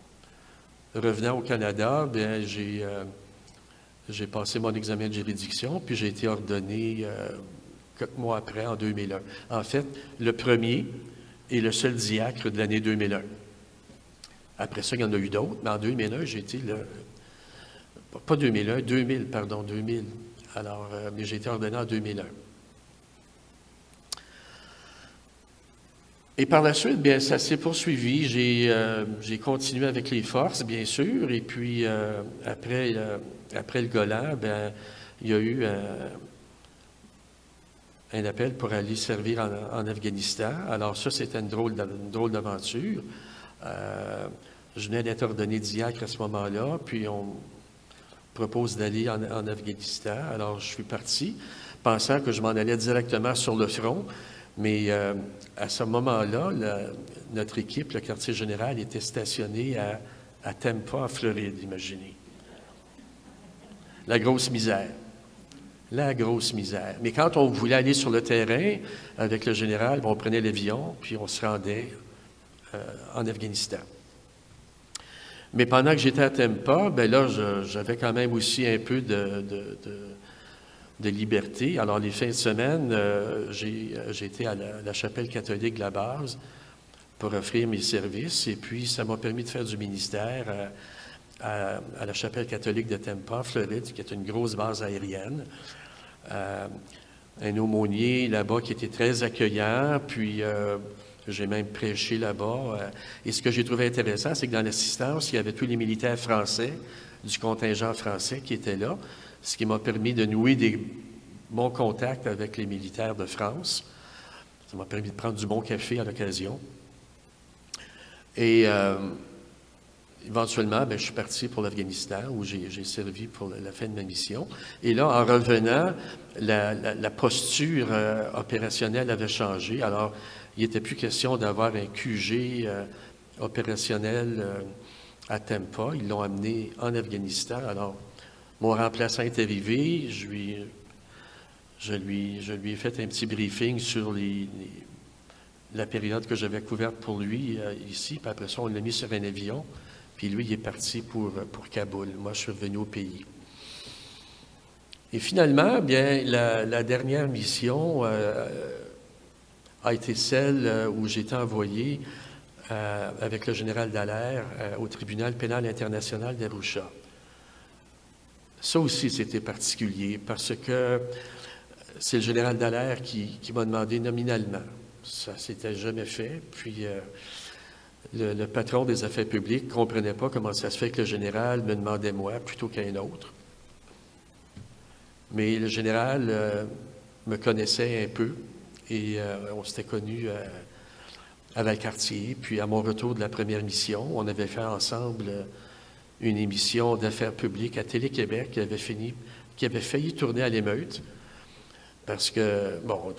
revenant au Canada, bien, j'ai passé mon examen de juridiction, puis j'ai été ordonné quelques mois après, en 2001. En fait, le premier et le seul diacre de l'année 2001. Après ça, il y en a eu d'autres, mais en 2001, j'ai été pas 2001, 2000, pardon, 2000. Alors, mais j'ai été ordonné en 2001. Et par la suite, bien, ça s'est poursuivi. J'ai continué avec les forces, bien sûr. Et puis, après le Golan, bien, il y a eu un appel pour aller servir en Afghanistan. Alors ça, c'était une drôle d'aventure. Je venais d'être ordonné diacre à ce moment-là, puis on propose d'aller en Afghanistan. Alors, je suis parti, pensant que je m'en allais directement sur le front. Mais à ce moment-là, notre équipe, le quartier général, était stationné à Tampa, en Floride, imaginez. La grosse misère. La grosse misère. Mais quand on voulait aller sur le terrain avec le général, on prenait l'avion, puis on se rendait en Afghanistan. Mais pendant que j'étais à Tampa, bien là, j'avais quand même aussi un peu de liberté. Alors, les fins de semaine, j'ai été à la chapelle catholique de la base pour offrir mes services. Et puis, ça m'a permis de faire du ministère à la chapelle catholique de Tampa, Floride, qui est une grosse base aérienne. Un aumônier là-bas qui était très accueillant. Puis, j'ai même prêché là-bas. Et ce que j'ai trouvé intéressant, c'est que dans l'assistance, il y avait tous les militaires français, du contingent français qui étaient là, ce qui m'a permis de nouer des bons contacts avec les militaires de France. Ça m'a permis de prendre du bon café à l'occasion. Et éventuellement, bien, je suis parti pour l'Afghanistan, où j'ai servi pour la fin de ma mission. Et là, en revenant, la posture opérationnelle avait changé. Alors, il n'était plus question d'avoir un QG opérationnel à Tampa. Ils l'ont amené en Afghanistan. Alors, mon remplaçant est arrivé. Je lui ai fait un petit briefing sur la période que j'avais couverte pour lui ici. Puis après ça, on l'a mis sur un avion. Puis lui, il est parti pour Kaboul. Moi, je suis revenu au pays. Et finalement, bien, la dernière mission a été celle où j'ai été envoyé avec le général Dallaire au tribunal pénal international d'Arusha. Ça aussi, c'était particulier parce que c'est le général Dallaire qui m'a demandé nominalement. Ça s'était jamais fait. Puis le patron des affaires publiques ne comprenait pas comment ça se fait que le général me demandait moi plutôt qu'un autre. Mais le général me connaissait un peu et on s'était connus à Valcartier. Puis à mon retour de la première mission, on avait fait ensemble une émission d'affaires publiques à Télé-Québec qui avait failli tourner à l'émeute. Parce que, bon,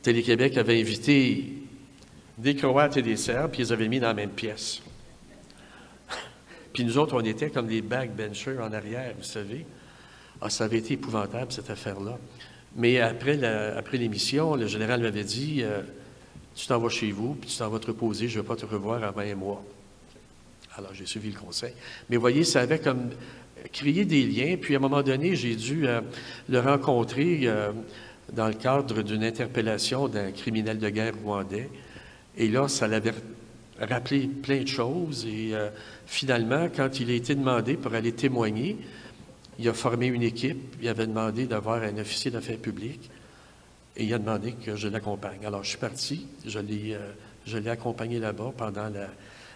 Télé-Québec avait invité des Croates et des Serbes, puis ils les avaient mis dans la même pièce. Puis nous autres, on était comme des backbenchers en arrière, vous savez. Ah, ça avait été épouvantable, cette affaire-là. Mais après l'émission, le général m'avait dit tu t'en vas chez vous, puis tu t'en vas te reposer, je ne vais pas te revoir avant un mois. Alors, j'ai suivi le conseil. Mais vous voyez, ça avait comme créé des liens. Puis, à un moment donné, j'ai dû le rencontrer dans le cadre d'une interpellation d'un criminel de guerre rwandais. Et là, ça l'avait rappelé plein de choses. Et finalement, quand il a été demandé pour aller témoigner, il a formé une équipe. Il avait demandé d'avoir un officier d'affaires publiques. Et il a demandé que je l'accompagne. Alors, je suis parti. Je l'ai accompagné là-bas pendant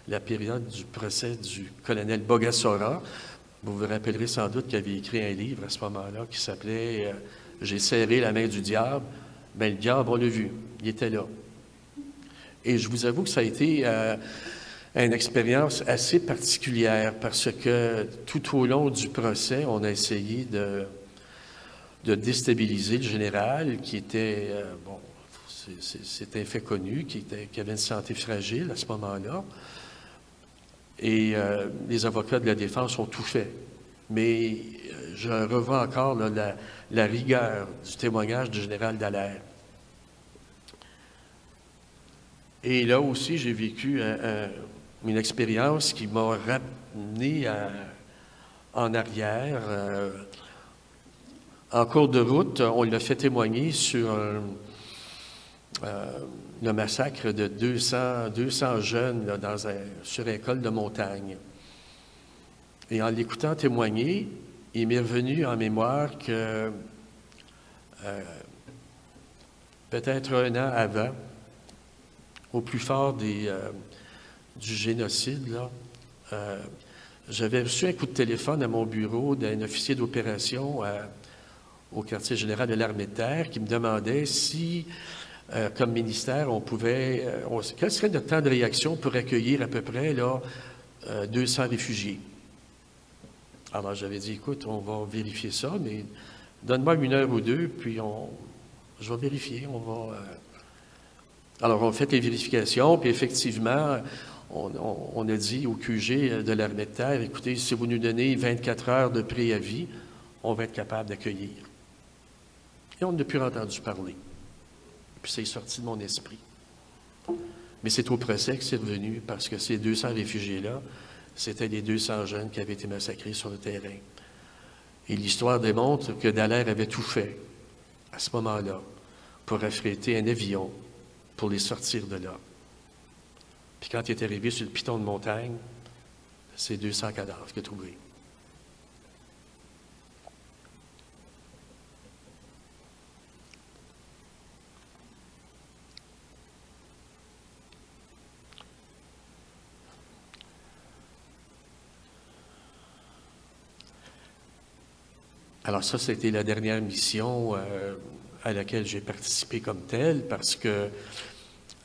la période du procès du colonel Bogassora. Vous vous rappellerez sans doute qu'il avait écrit un livre à ce moment-là qui s'appelait J'ai serré la main du diable. Bien, le diable, on l'a vu. Il était là. Et je vous avoue que ça a été une expérience assez particulière parce que tout au long du procès, on a essayé de déstabiliser le général qui était, bon, c'est un fait connu, qui avait une santé fragile à ce moment-là. Et les avocats de la défense ont tout fait. Mais je revois encore là, la rigueur du témoignage du général Dallaire. Et là aussi, j'ai vécu une expérience qui m'a ramené en arrière. En cours de route, on l'a fait témoigner sur le massacre de 200 jeunes là, sur un col de montagne. Et en l'écoutant témoigner, il m'est revenu en mémoire que peut-être un an avant, au plus fort du génocide, là, j'avais reçu un coup de téléphone à mon bureau d'un officier d'opération au quartier général de l'armée de terre qui me demandait si, comme ministère, on pouvait... quel serait notre temps de réaction pour accueillir à peu près là, 200 réfugiés? Alors, j'avais dit, écoute, on va vérifier ça, mais donne-moi 1 heure ou 2, puis je vais vérifier, Alors, on a fait les vérifications, puis effectivement, on a dit au QG de l'armée de terre, écoutez, si vous nous donnez 24 heures de préavis, on va être capable d'accueillir. Et on n'a plus entendu parler. Puis c'est sorti de mon esprit. Mais c'est au procès que c'est revenu, parce que ces 200 réfugiés-là, c'était les 200 jeunes qui avaient été massacrés sur le terrain. Et l'histoire démontre que Dallaire avait tout fait, à ce moment-là, pour affréter un avion, pour les sortir de là. Puis quand il est arrivé sur le piton de montagne, c'est 200 cadavres qu'il a trouvés. Alors ça, c'était la dernière mission à laquelle j'ai participé comme telle, parce que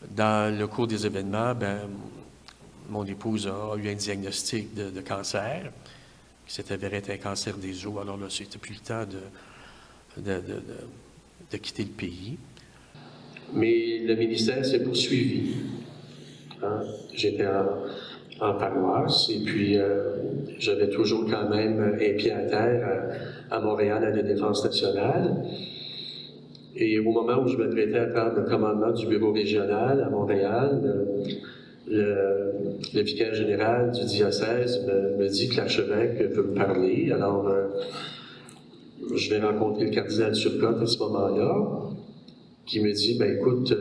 dans le cours des événements, mon épouse a eu un diagnostic de cancer, qui s'est avéré être un cancer des os. Alors là, c'était plus le temps de quitter le pays. Mais le ministère s'est poursuivi. Hein? J'étais en paroisse et puis j'avais toujours quand même un pied à terre à Montréal, à la Défense nationale. Et au moment où je m'apprêtais à prendre le commandement du bureau régional à Montréal, le vicaire général du diocèse me dit que l'archevêque veut me parler. Alors, je vais rencontrer le cardinal Turcotte à ce moment-là, qui me dit, ben écoute,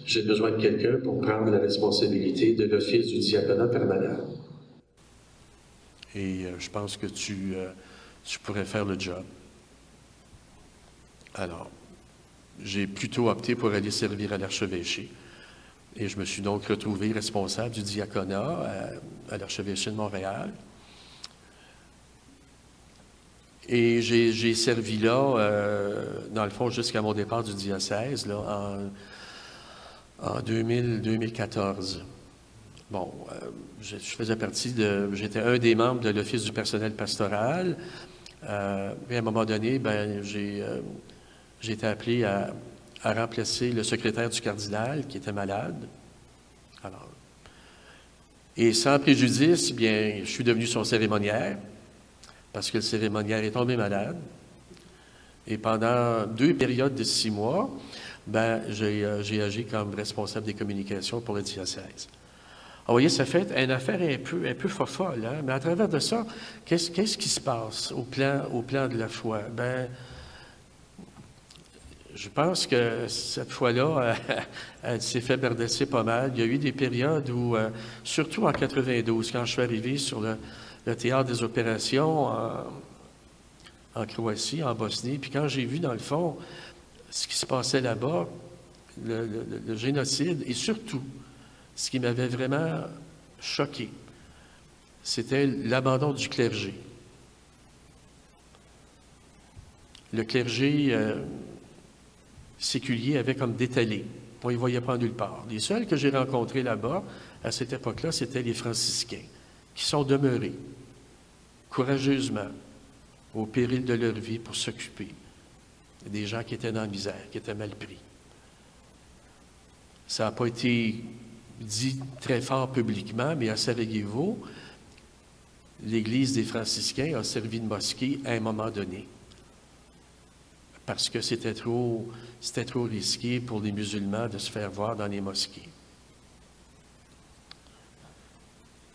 j'ai besoin de quelqu'un pour prendre la responsabilité de l'office du diaconat permanent. Et je pense que tu pourrais faire le job. Alors, j'ai plutôt opté pour aller servir à l'archevêché. Et je me suis donc retrouvé responsable du diaconat à l'archevêché de Montréal. Et j'ai servi là, dans le fond, jusqu'à mon départ du diocèse, là, en 2014. Bon, je faisais partie j'étais un des membres de l'Office du personnel pastoral. Et à un moment donné, ben, j'ai été appelé à remplacer le secrétaire du cardinal qui était malade. Alors, et sans préjudice, bien, je suis devenu son cérémoniaire parce que le cérémoniaire est tombé malade. Et pendant 2 périodes de 6 mois, ben, j'ai agi comme responsable des communications pour le diocèse. Alors, vous voyez, ça fait une affaire un peu folle, hein? Mais à travers de ça, qu'est-ce qui se passe au plan de la foi? Ben, je pense que cette fois-là, elle s'est fait bardasser pas mal. Il y a eu des périodes où, surtout en 92, quand je suis arrivé sur le théâtre des opérations en Croatie, en Bosnie, puis quand j'ai vu, dans le fond, ce qui se passait là-bas, le génocide, et surtout, ce qui m'avait vraiment choqué, c'était l'abandon du clergé. Le clergé séculier avait comme détalé. On ne les voyait pas nulle part. Les seuls que j'ai rencontrés là-bas, à cette époque-là, c'était les franciscains, qui sont demeurés courageusement, au péril de leur vie, pour s'occuper des gens qui étaient dans la misère, qui étaient mal pris. Ça n'a pas été dit très fort publiquement, mais à Sarajevo, l'Église des franciscains a servi de mosquée à un moment donné, parce que c'était trop risqué pour les musulmans de se faire voir dans les mosquées.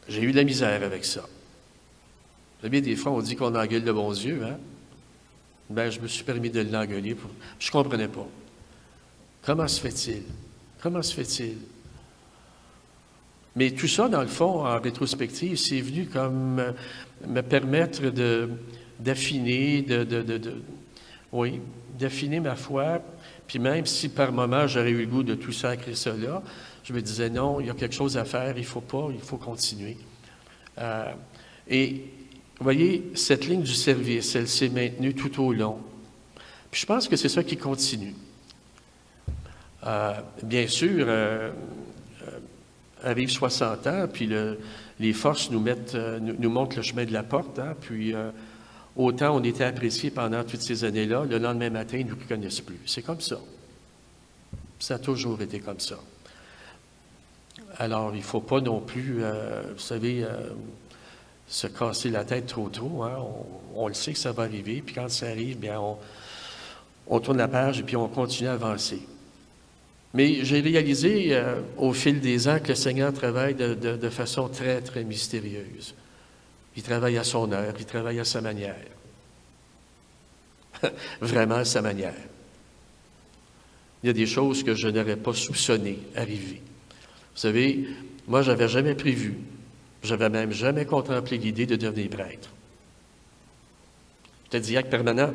J'ai eu de la misère avec ça. Vous savez, des fois, on dit qu'on engueule le bon Dieu, hein? Ben, je me suis permis de l'engueuler. Je ne comprenais pas. Comment se fait-il? Comment se fait-il? Mais tout ça, dans le fond, en rétrospective, c'est venu comme me permettre d'affiner, oui, d'affiner ma foi. Puis même si par moment j'aurais eu le goût de tout sacrer cela, je me disais non, il y a quelque chose à faire, il faut continuer. Et vous voyez, cette ligne du service, elle s'est maintenue tout au long. Puis je pense que c'est ça qui continue. Bien sûr, arrive 60 ans, puis les forces nous montrent le chemin de la porte, hein, puis autant on était appréciés pendant toutes ces années-là, le lendemain matin, ils ne nous reconnaissent plus. C'est comme ça. Ça a toujours été comme ça. Alors, il ne faut pas non plus, vous savez, se casser la tête trop, hein. On le sait que ça va arriver, puis quand ça arrive, bien, on tourne la page et puis on continue à avancer. Mais j'ai réalisé au fil des ans que le Seigneur travaille de façon très, très mystérieuse. Il travaille à son heure, il travaille à sa manière. Vraiment à sa manière. Il y a des choses que je n'aurais pas soupçonnées arriver. Vous savez, moi, je n'avais jamais prévu, j'avais même jamais contemplé l'idée de devenir prêtre. J'étais diacre permanent.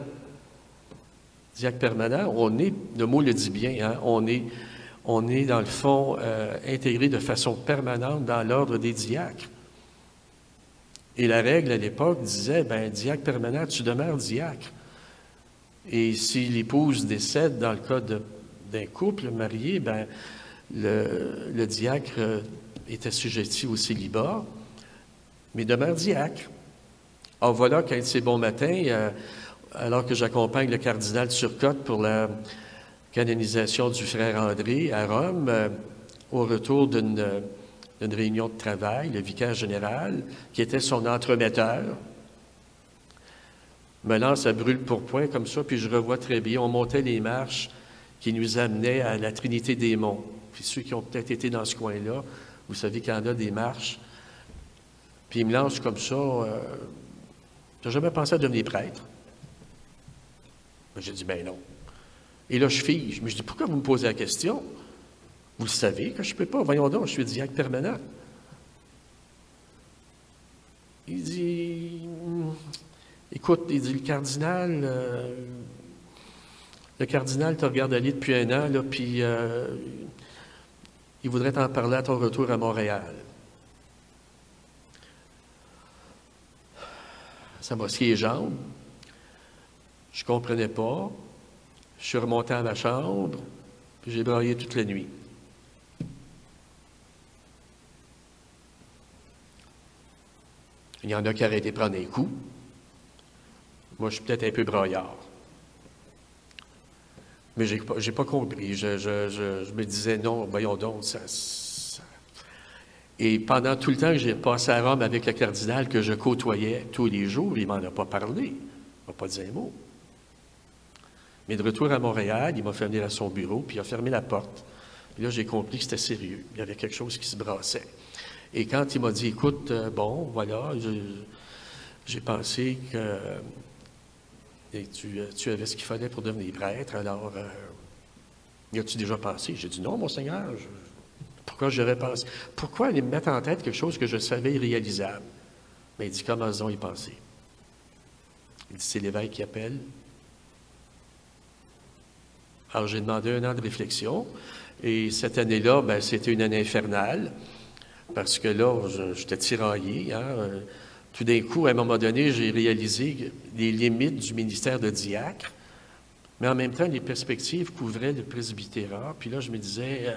Diacre permanent, le mot le dit bien, hein, on est dans le fond intégré de façon permanente dans l'ordre des diacres. Et la règle à l'époque disait, ben diacre permanent, tu demeures diacre. Et si l'épouse décède dans le cas d'un couple marié, ben le diacre est assujetti au célibat, mais demeure diacre. Alors voilà qu'un de ces bons matins, alors que j'accompagne le cardinal Turcotte pour la canonisation du frère André à Rome, au retour d'une réunion de travail, le vicaire général, qui était son entremetteur, me lance à brûle-pourpoint comme ça, puis je revois très bien, on montait les marches qui nous amenaient à la Trinité des Monts. Puis ceux qui ont peut-être été dans ce coin-là, vous savez qu'il y en a des marches. Puis il me lance comme ça, tu n'as jamais pensé à devenir prêtre? Ben, j'ai dit, ben non. Et là, je fige. Mais je dis, pourquoi vous me posez la question? Vous le savez que je ne peux pas. Voyons donc, je suis diacre permanent. Il dit, écoute, il dit, le cardinal te regarde aller depuis un an, là, puis il voudrait t'en parler à ton retour à Montréal. Ça m'a scié les jambes. Je ne comprenais pas. Je suis remonté à ma chambre, puis j'ai braillé toute la nuit. Il y en a qui arrêtaient de prendre un coup. Moi, je suis peut-être un peu braillard. Mais je n'ai pas compris. Je me disais, non, voyons donc, ça... Et pendant tout le temps que j'ai passé à Rome avec le cardinal que je côtoyais tous les jours, il ne m'en a pas parlé. Il ne m'a pas dit un mot. Mais de retour à Montréal, il m'a fait venir à son bureau, puis il a fermé la porte. Puis là, j'ai compris que c'était sérieux. Il y avait quelque chose qui se brassait. Et quand il m'a dit, écoute, bon, voilà, j'ai pensé que tu avais ce qu'il fallait pour devenir prêtre, alors, y as-tu déjà pensé? J'ai dit, non, Monseigneur, pourquoi j'aurais pensé? Pourquoi aller me mettre en tête quelque chose que je savais irréalisable? Mais il dit, comment osons y penser? Il dit, c'est l'évêque qui appelle. Alors, j'ai demandé 1 an de réflexion, et cette année-là, ben, c'était une année infernale, parce que là, j'étais tiraillé. Tout d'un coup, à un moment donné, j'ai réalisé les limites du ministère de diacre, mais en même temps, les perspectives couvraient le presbytérat. Puis là, je me disais,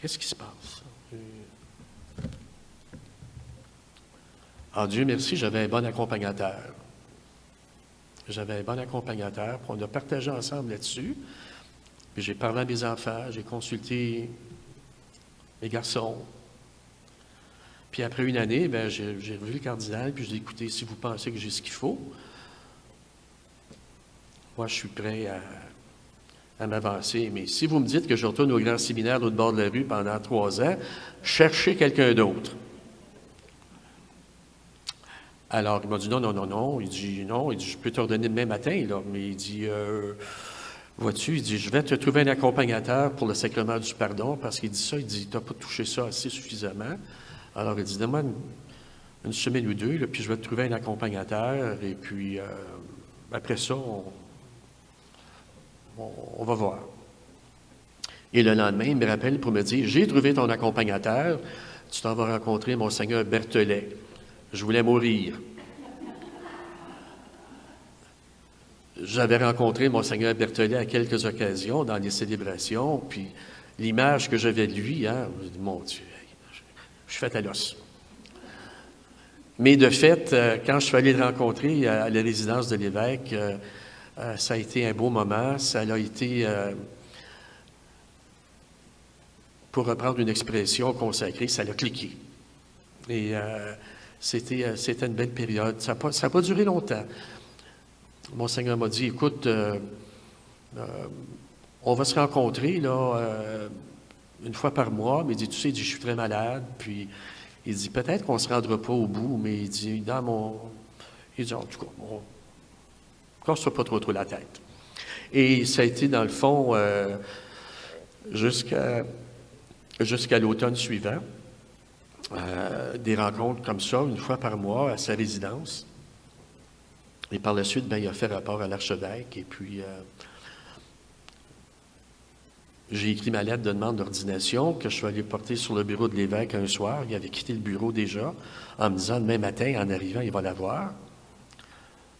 qu'est-ce qui se passe? Ah, Dieu merci, j'avais un bon accompagnateur. J'avais un bon accompagnateur, puis on a partagé ensemble là-dessus. Puis j'ai parlé à mes enfants, j'ai consulté mes garçons. Puis après une année, ben, j'ai revu le cardinal, puis je lui ai dit, écoutez, si vous pensez que j'ai ce qu'il faut, moi, je suis prêt à m'avancer. Mais si vous me dites que je retourne au grand séminaire de l'autre bord de la rue pendant 3 ans, cherchez quelqu'un d'autre. Alors, il m'a dit, non, non, non, non. Il dit, non, il dit, je peux te redonner demain matin, là. Mais il dit, vois-tu, il dit, je vais te trouver un accompagnateur pour le sacrement du pardon, parce qu'il dit ça, il dit, tu n'as pas touché ça assez suffisamment. Alors, il dit, donne-moi une semaine ou 2, là, puis je vais te trouver un accompagnateur, et puis après ça, on va voir. Et le lendemain, il me rappelle pour me dire, j'ai trouvé ton accompagnateur, tu t'en vas rencontrer Monseigneur Berthelet. Je voulais mourir. J'avais rencontré Monseigneur Berthelet à quelques occasions dans les célébrations, puis l'image que j'avais de lui, mon Dieu, je suis fait à l'os. Mais de fait, quand je suis allé le rencontrer à la résidence de l'évêque, ça a été un beau moment, ça a été, pour reprendre une expression consacrée, ça l'a cliqué. Et c'était une belle période. Ça n'a pas duré longtemps. Monseigneur m'a dit, écoute, on va se rencontrer là, une fois par mois, mais il dit, tu sais, il dit, je suis très malade, puis il dit, peut-être qu'on ne se rendra pas au bout, mais il dit, il dit, en tout cas, on ne casse pas trop la tête. Et ça a été, dans le fond, jusqu'à l'automne suivant, des rencontres comme ça, une fois par mois, à sa résidence. Et par la suite, ben, il a fait rapport à l'archevêque, et puis j'ai écrit ma lettre de demande d'ordination que je suis allé porter sur le bureau de l'évêque un soir. Il avait quitté le bureau déjà, en me disant, demain matin, en arrivant, il va la voir.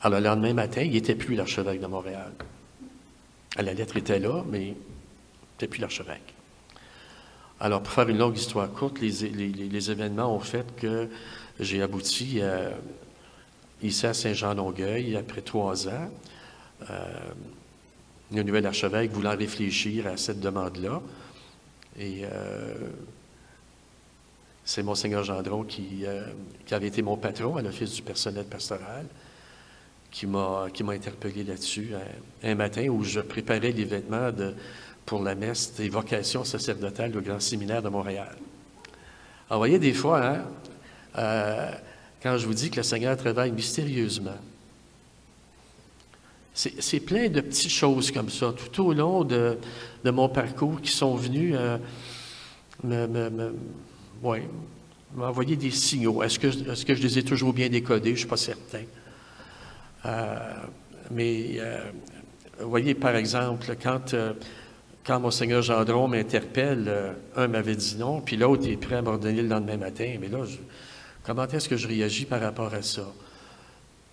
Alors, le lendemain matin, il n'était plus l'archevêque de Montréal. La lettre était là, mais il n'était plus l'archevêque. Alors, pour faire une longue histoire courte, les événements ont fait que j'ai abouti ici à Saint-Jean-Longueuil après 3 ans. le nouvel archevêque voulant réfléchir à cette demande-là. Et c'est Monseigneur Gendron qui avait été mon patron à l'Office du personnel pastoral, qui m'a interpellé là-dessus un matin où je préparais les vêtements pour la messe des vocations sacerdotales au Grand Séminaire de Montréal. Alors, vous voyez, des fois, quand je vous dis que le Seigneur travaille mystérieusement, c'est plein de petites choses comme ça, tout au long de mon parcours, qui sont venus m'envoyer des signaux. Est-ce que je les ai toujours bien décodés? Je ne suis pas certain. Mais vous voyez, par exemple, quand Monseigneur Gendron m'interpelle, un m'avait dit non, puis l'autre est prêt à m'ordonner le lendemain matin. Mais là, comment est-ce que je réagis par rapport à ça?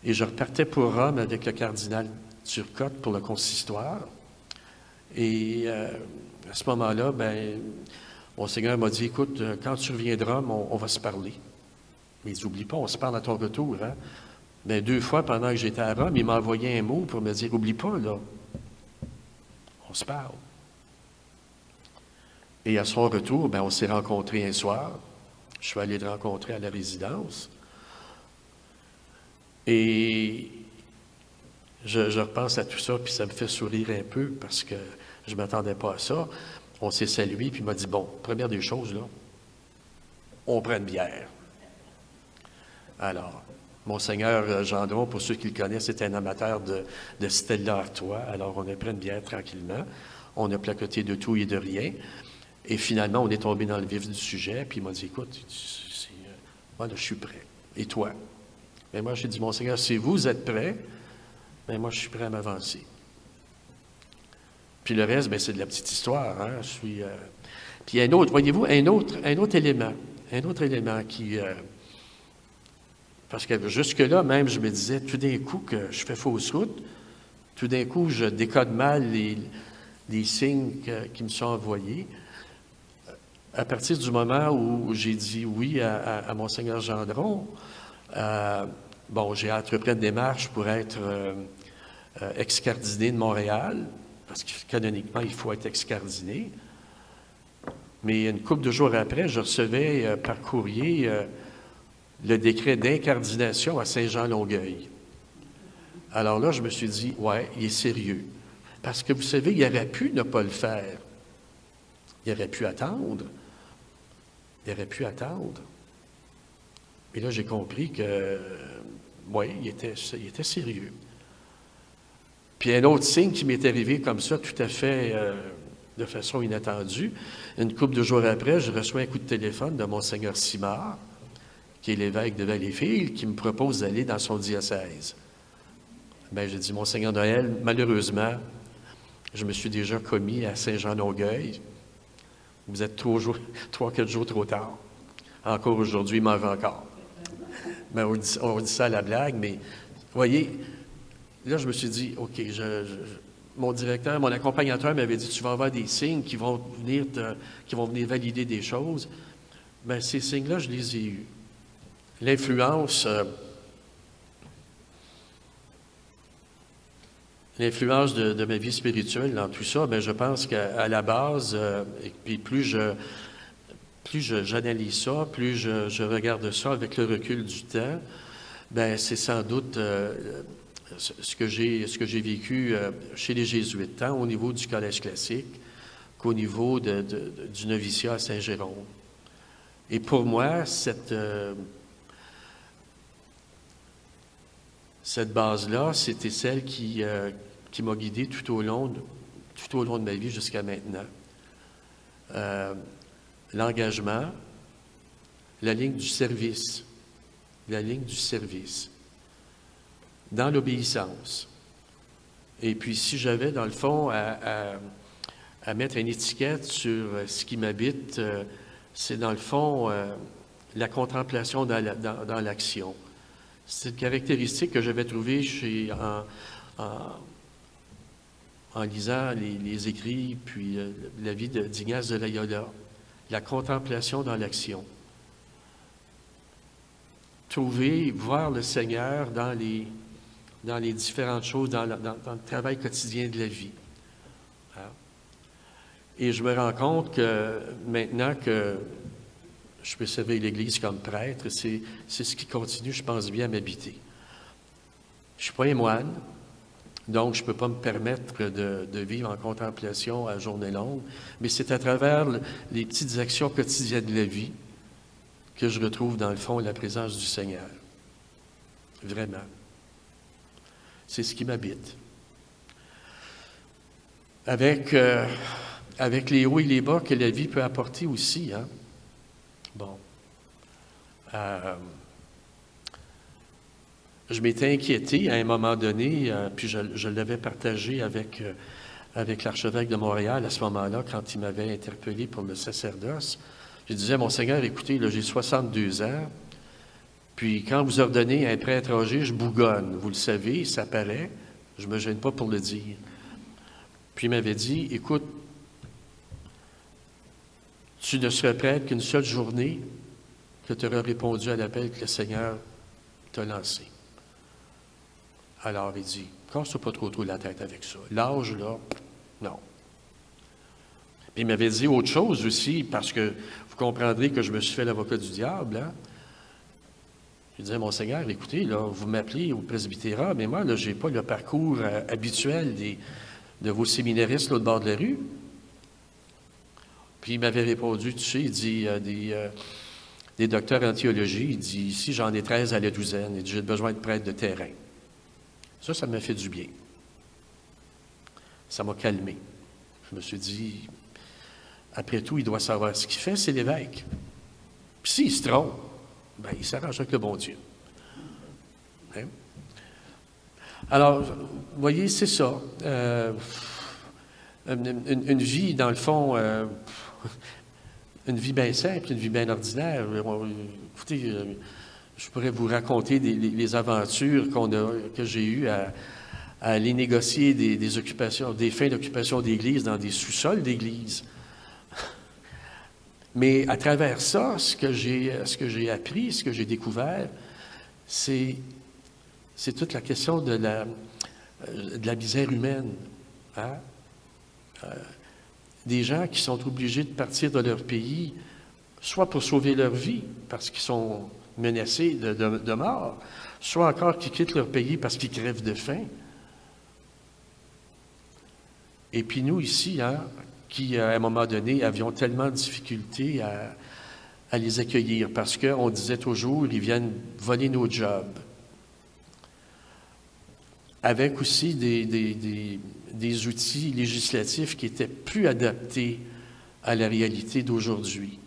Et je repartais pour Rome avec le cardinal Turcotte pour le consistoire. Et à ce moment-là, Monseigneur m'a dit, écoute, quand tu reviens de Rome, on va se parler. Mais n'oublie pas, on se parle à ton retour. Hein? Mais 2 fois, pendant que j'étais à Rome, il m'a envoyé un mot pour me dire, oublie pas, là, on se parle. Et à son retour, on s'est rencontrés un soir. Je suis allé le rencontrer à la résidence. Et je repense à tout ça, puis ça me fait sourire un peu, parce que je ne m'attendais pas à ça. On s'est salué, puis il m'a dit, bon, première des choses, là, on prend une bière. Alors, Monseigneur Gendron, pour ceux qui le connaissent, est un amateur de Stella Artois. Alors, on a pris une bière tranquillement. On a placoté de tout et de rien. Et finalement, on est tombé dans le vif du sujet. Puis il m'a dit, écoute, moi, là, je suis prêt. Et toi? Mais moi, j'ai dit, Monseigneur, si vous êtes prêt, moi, je suis prêt à m'avancer. Puis le reste, c'est de la petite histoire. Hein? Puis un autre, voyez-vous, un autre élément qui... Parce que jusque-là, même, je me disais, tout d'un coup, que je fais fausse route, tout d'un coup, je décode mal les signes qui me sont envoyés. À partir du moment où j'ai dit oui à Monseigneur Gendron, j'ai entrepris une démarche pour être excardiné de Montréal, parce que canoniquement, il faut être excardiné. Mais une couple de jours après, je recevais par courrier le décret d'incardination à Saint-Jean-Longueuil. Alors là, je me suis dit, ouais, il est sérieux. Parce que vous savez, il aurait pu ne pas le faire. Il aurait pu attendre. Et là, j'ai compris que, il était sérieux. Puis un autre signe qui m'est arrivé comme ça, tout à fait de façon inattendue, une couple de jours après, je reçois un coup de téléphone de Monseigneur Simard, qui est l'évêque de Valleyfield, qui me propose d'aller dans son diocèse. J'ai dit, Monseigneur Noël, malheureusement, je me suis déjà commis à Saint-Jean-Longueuil. Vous êtes 3-4 jours trop tard. Encore aujourd'hui, il m'en veut encore. On dit ça à la blague, mais voyez, là, je me suis dit, OK, mon directeur, mon accompagnateur m'avait dit, tu vas avoir des signes qui vont venir valider des choses. Ces signes-là, je les ai eus. L'influence de ma vie spirituelle dans tout ça, je pense qu'à la base, et puis plus j'analyse ça, plus je regarde ça avec le recul du temps, c'est sans doute ce que j'ai vécu chez les Jésuites, tant au niveau du collège classique qu'au niveau du noviciat à Saint-Jérôme. Et pour moi, cette base-là, c'était celle qui m'a guidé tout au long de ma vie jusqu'à maintenant. L'engagement, la ligne du service, dans l'obéissance. Et puis, si j'avais, dans le fond, à mettre une étiquette sur ce qui m'habite, c'est, dans le fond, la contemplation dans l'action. C'est une caractéristique que j'avais trouvée en lisant les écrits, puis la vie d'Ignace de Loyola. La contemplation dans l'action. Voir le Seigneur dans les différentes choses, dans le travail quotidien de la vie. Hein? Et je me rends compte que maintenant que je peux servir l'Église comme prêtre, c'est ce qui continue, je pense bien, à m'habiter. Je ne suis pas un moine, donc je ne peux pas me permettre de vivre en contemplation à journée longue, mais c'est à travers les petites actions quotidiennes de la vie que je retrouve, dans le fond, la présence du Seigneur. Vraiment. C'est ce qui m'habite. Avec les hauts et les bas que la vie peut apporter aussi, hein? Bon. Je m'étais inquiété à un moment donné, puis je l'avais partagé avec l'archevêque de Montréal à ce moment-là, quand il m'avait interpellé pour le sacerdoce. Je disais, mon Seigneur, écoutez, là, j'ai 62 ans, puis quand vous ordonnez un prêtre âgé, je bougonne. Vous le savez, ça paraît, je ne me gêne pas pour le dire. Puis il m'avait dit, écoute, tu ne serais prêtre qu'une seule journée que tu auras répondu à l'appel que le Seigneur t'a lancé. Alors il dit, casse-toi pas trop la tête avec ça. L'âge, là, non. Puis il m'avait dit autre chose aussi, parce que vous comprendrez que je me suis fait l'avocat du diable, hein? Je disais, mon Seigneur, écoutez, là, vous m'appelez au presbytérat, mais moi, là, je n'ai pas le parcours habituel de vos séminaristes là, au bord de la rue. Puis il m'avait répondu, tu sais, il dit, des docteurs en théologie, il dit, ici, j'en ai 13 à la douzaine, il dit, j'ai besoin de prêtre de terrain. Ça m'a fait du bien. Ça m'a calmé. Je me suis dit, après tout, il doit savoir ce qu'il fait, c'est l'évêque. Puis s'il se trompe, ben, il s'arrange avec le bon Dieu. Hein? Alors, vous voyez, c'est ça. Une vie, dans le fond, une vie bien simple, une vie bien ordinaire. Écoutez, je pourrais vous raconter les aventures que j'ai eues à aller négocier des occupations, des fins d'occupation d'église dans des sous-sols d'église. Mais à travers ça, ce que j'ai appris, ce que j'ai découvert, c'est toute la question de la misère humaine. Hein? Des gens qui sont obligés de partir de leur pays, soit pour sauver leur vie, parce qu'ils sont menacés de mort, soit encore qui quittent leur pays parce qu'ils crèvent de faim. Et puis nous, ici, hein, qui, à un moment donné, avions tellement de difficultés à les accueillir, parce qu'on disait toujours, ils viennent voler nos jobs. Avec aussi des outils législatifs qui étaient plus adaptés à la réalité d'aujourd'hui.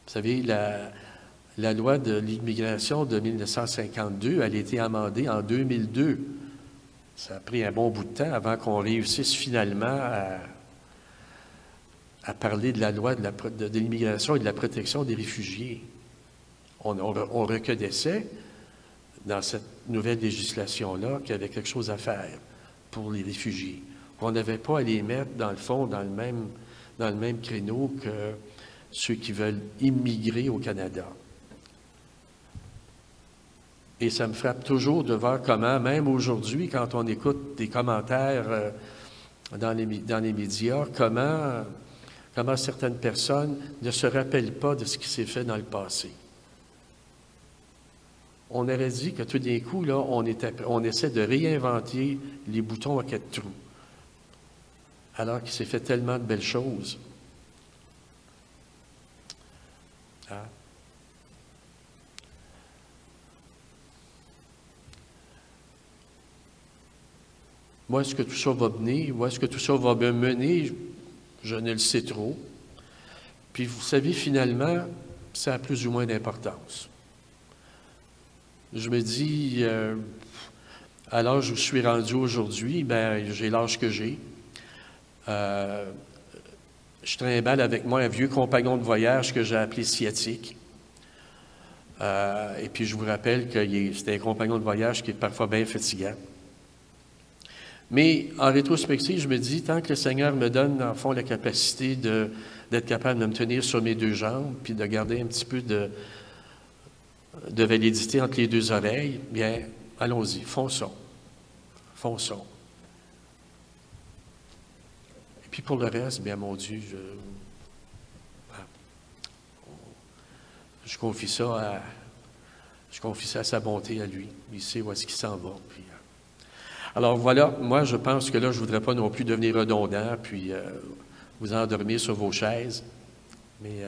Vous savez, la loi de l'immigration de 1952, elle a été amendée en 2002. Ça a pris un bon bout de temps avant qu'on réussisse finalement à parler de la loi de l'immigration et de la protection des réfugiés. On reconnaissait dans cette nouvelle législation-là qu'il y avait quelque chose à faire pour les réfugiés. On n'avait pas à les mettre, dans le fond, dans le même créneau que ceux qui veulent immigrer au Canada. Et ça me frappe toujours de voir comment, même aujourd'hui, quand on écoute des commentaires dans les médias, comment certaines personnes ne se rappellent pas de ce qui s'est fait dans le passé. On aurait dit que tout d'un coup, là, on essaie de réinventer les boutons à 4 trous, alors qu'il s'est fait tellement de belles choses. Hein? Moi, est-ce que tout ça va mener? Où est-ce que tout ça va me mener? Je ne le sais trop. Puis, vous savez, finalement, ça a plus ou moins d'importance. Je me dis, à l'âge où je suis rendu aujourd'hui, ben j'ai l'âge que j'ai. Je trimballe avec moi un vieux compagnon de voyage que j'ai appelé sciatique. Et puis, je vous rappelle que c'était un compagnon de voyage qui est parfois bien fatigant. Mais en rétrospective, je me dis, tant que le Seigneur me donne, en fond, la capacité d'être capable de me tenir sur mes deux jambes, puis de garder un petit peu de validité entre les deux oreilles, bien, allons-y, fonçons. Fonçons. pour le reste, bien mon Dieu, je confie ça à sa bonté à lui. Il sait où est-ce qu'il s'en va. Puis, alors voilà, moi je pense que là, je ne voudrais pas non plus devenir redondant, puis vous endormir sur vos chaises. Mais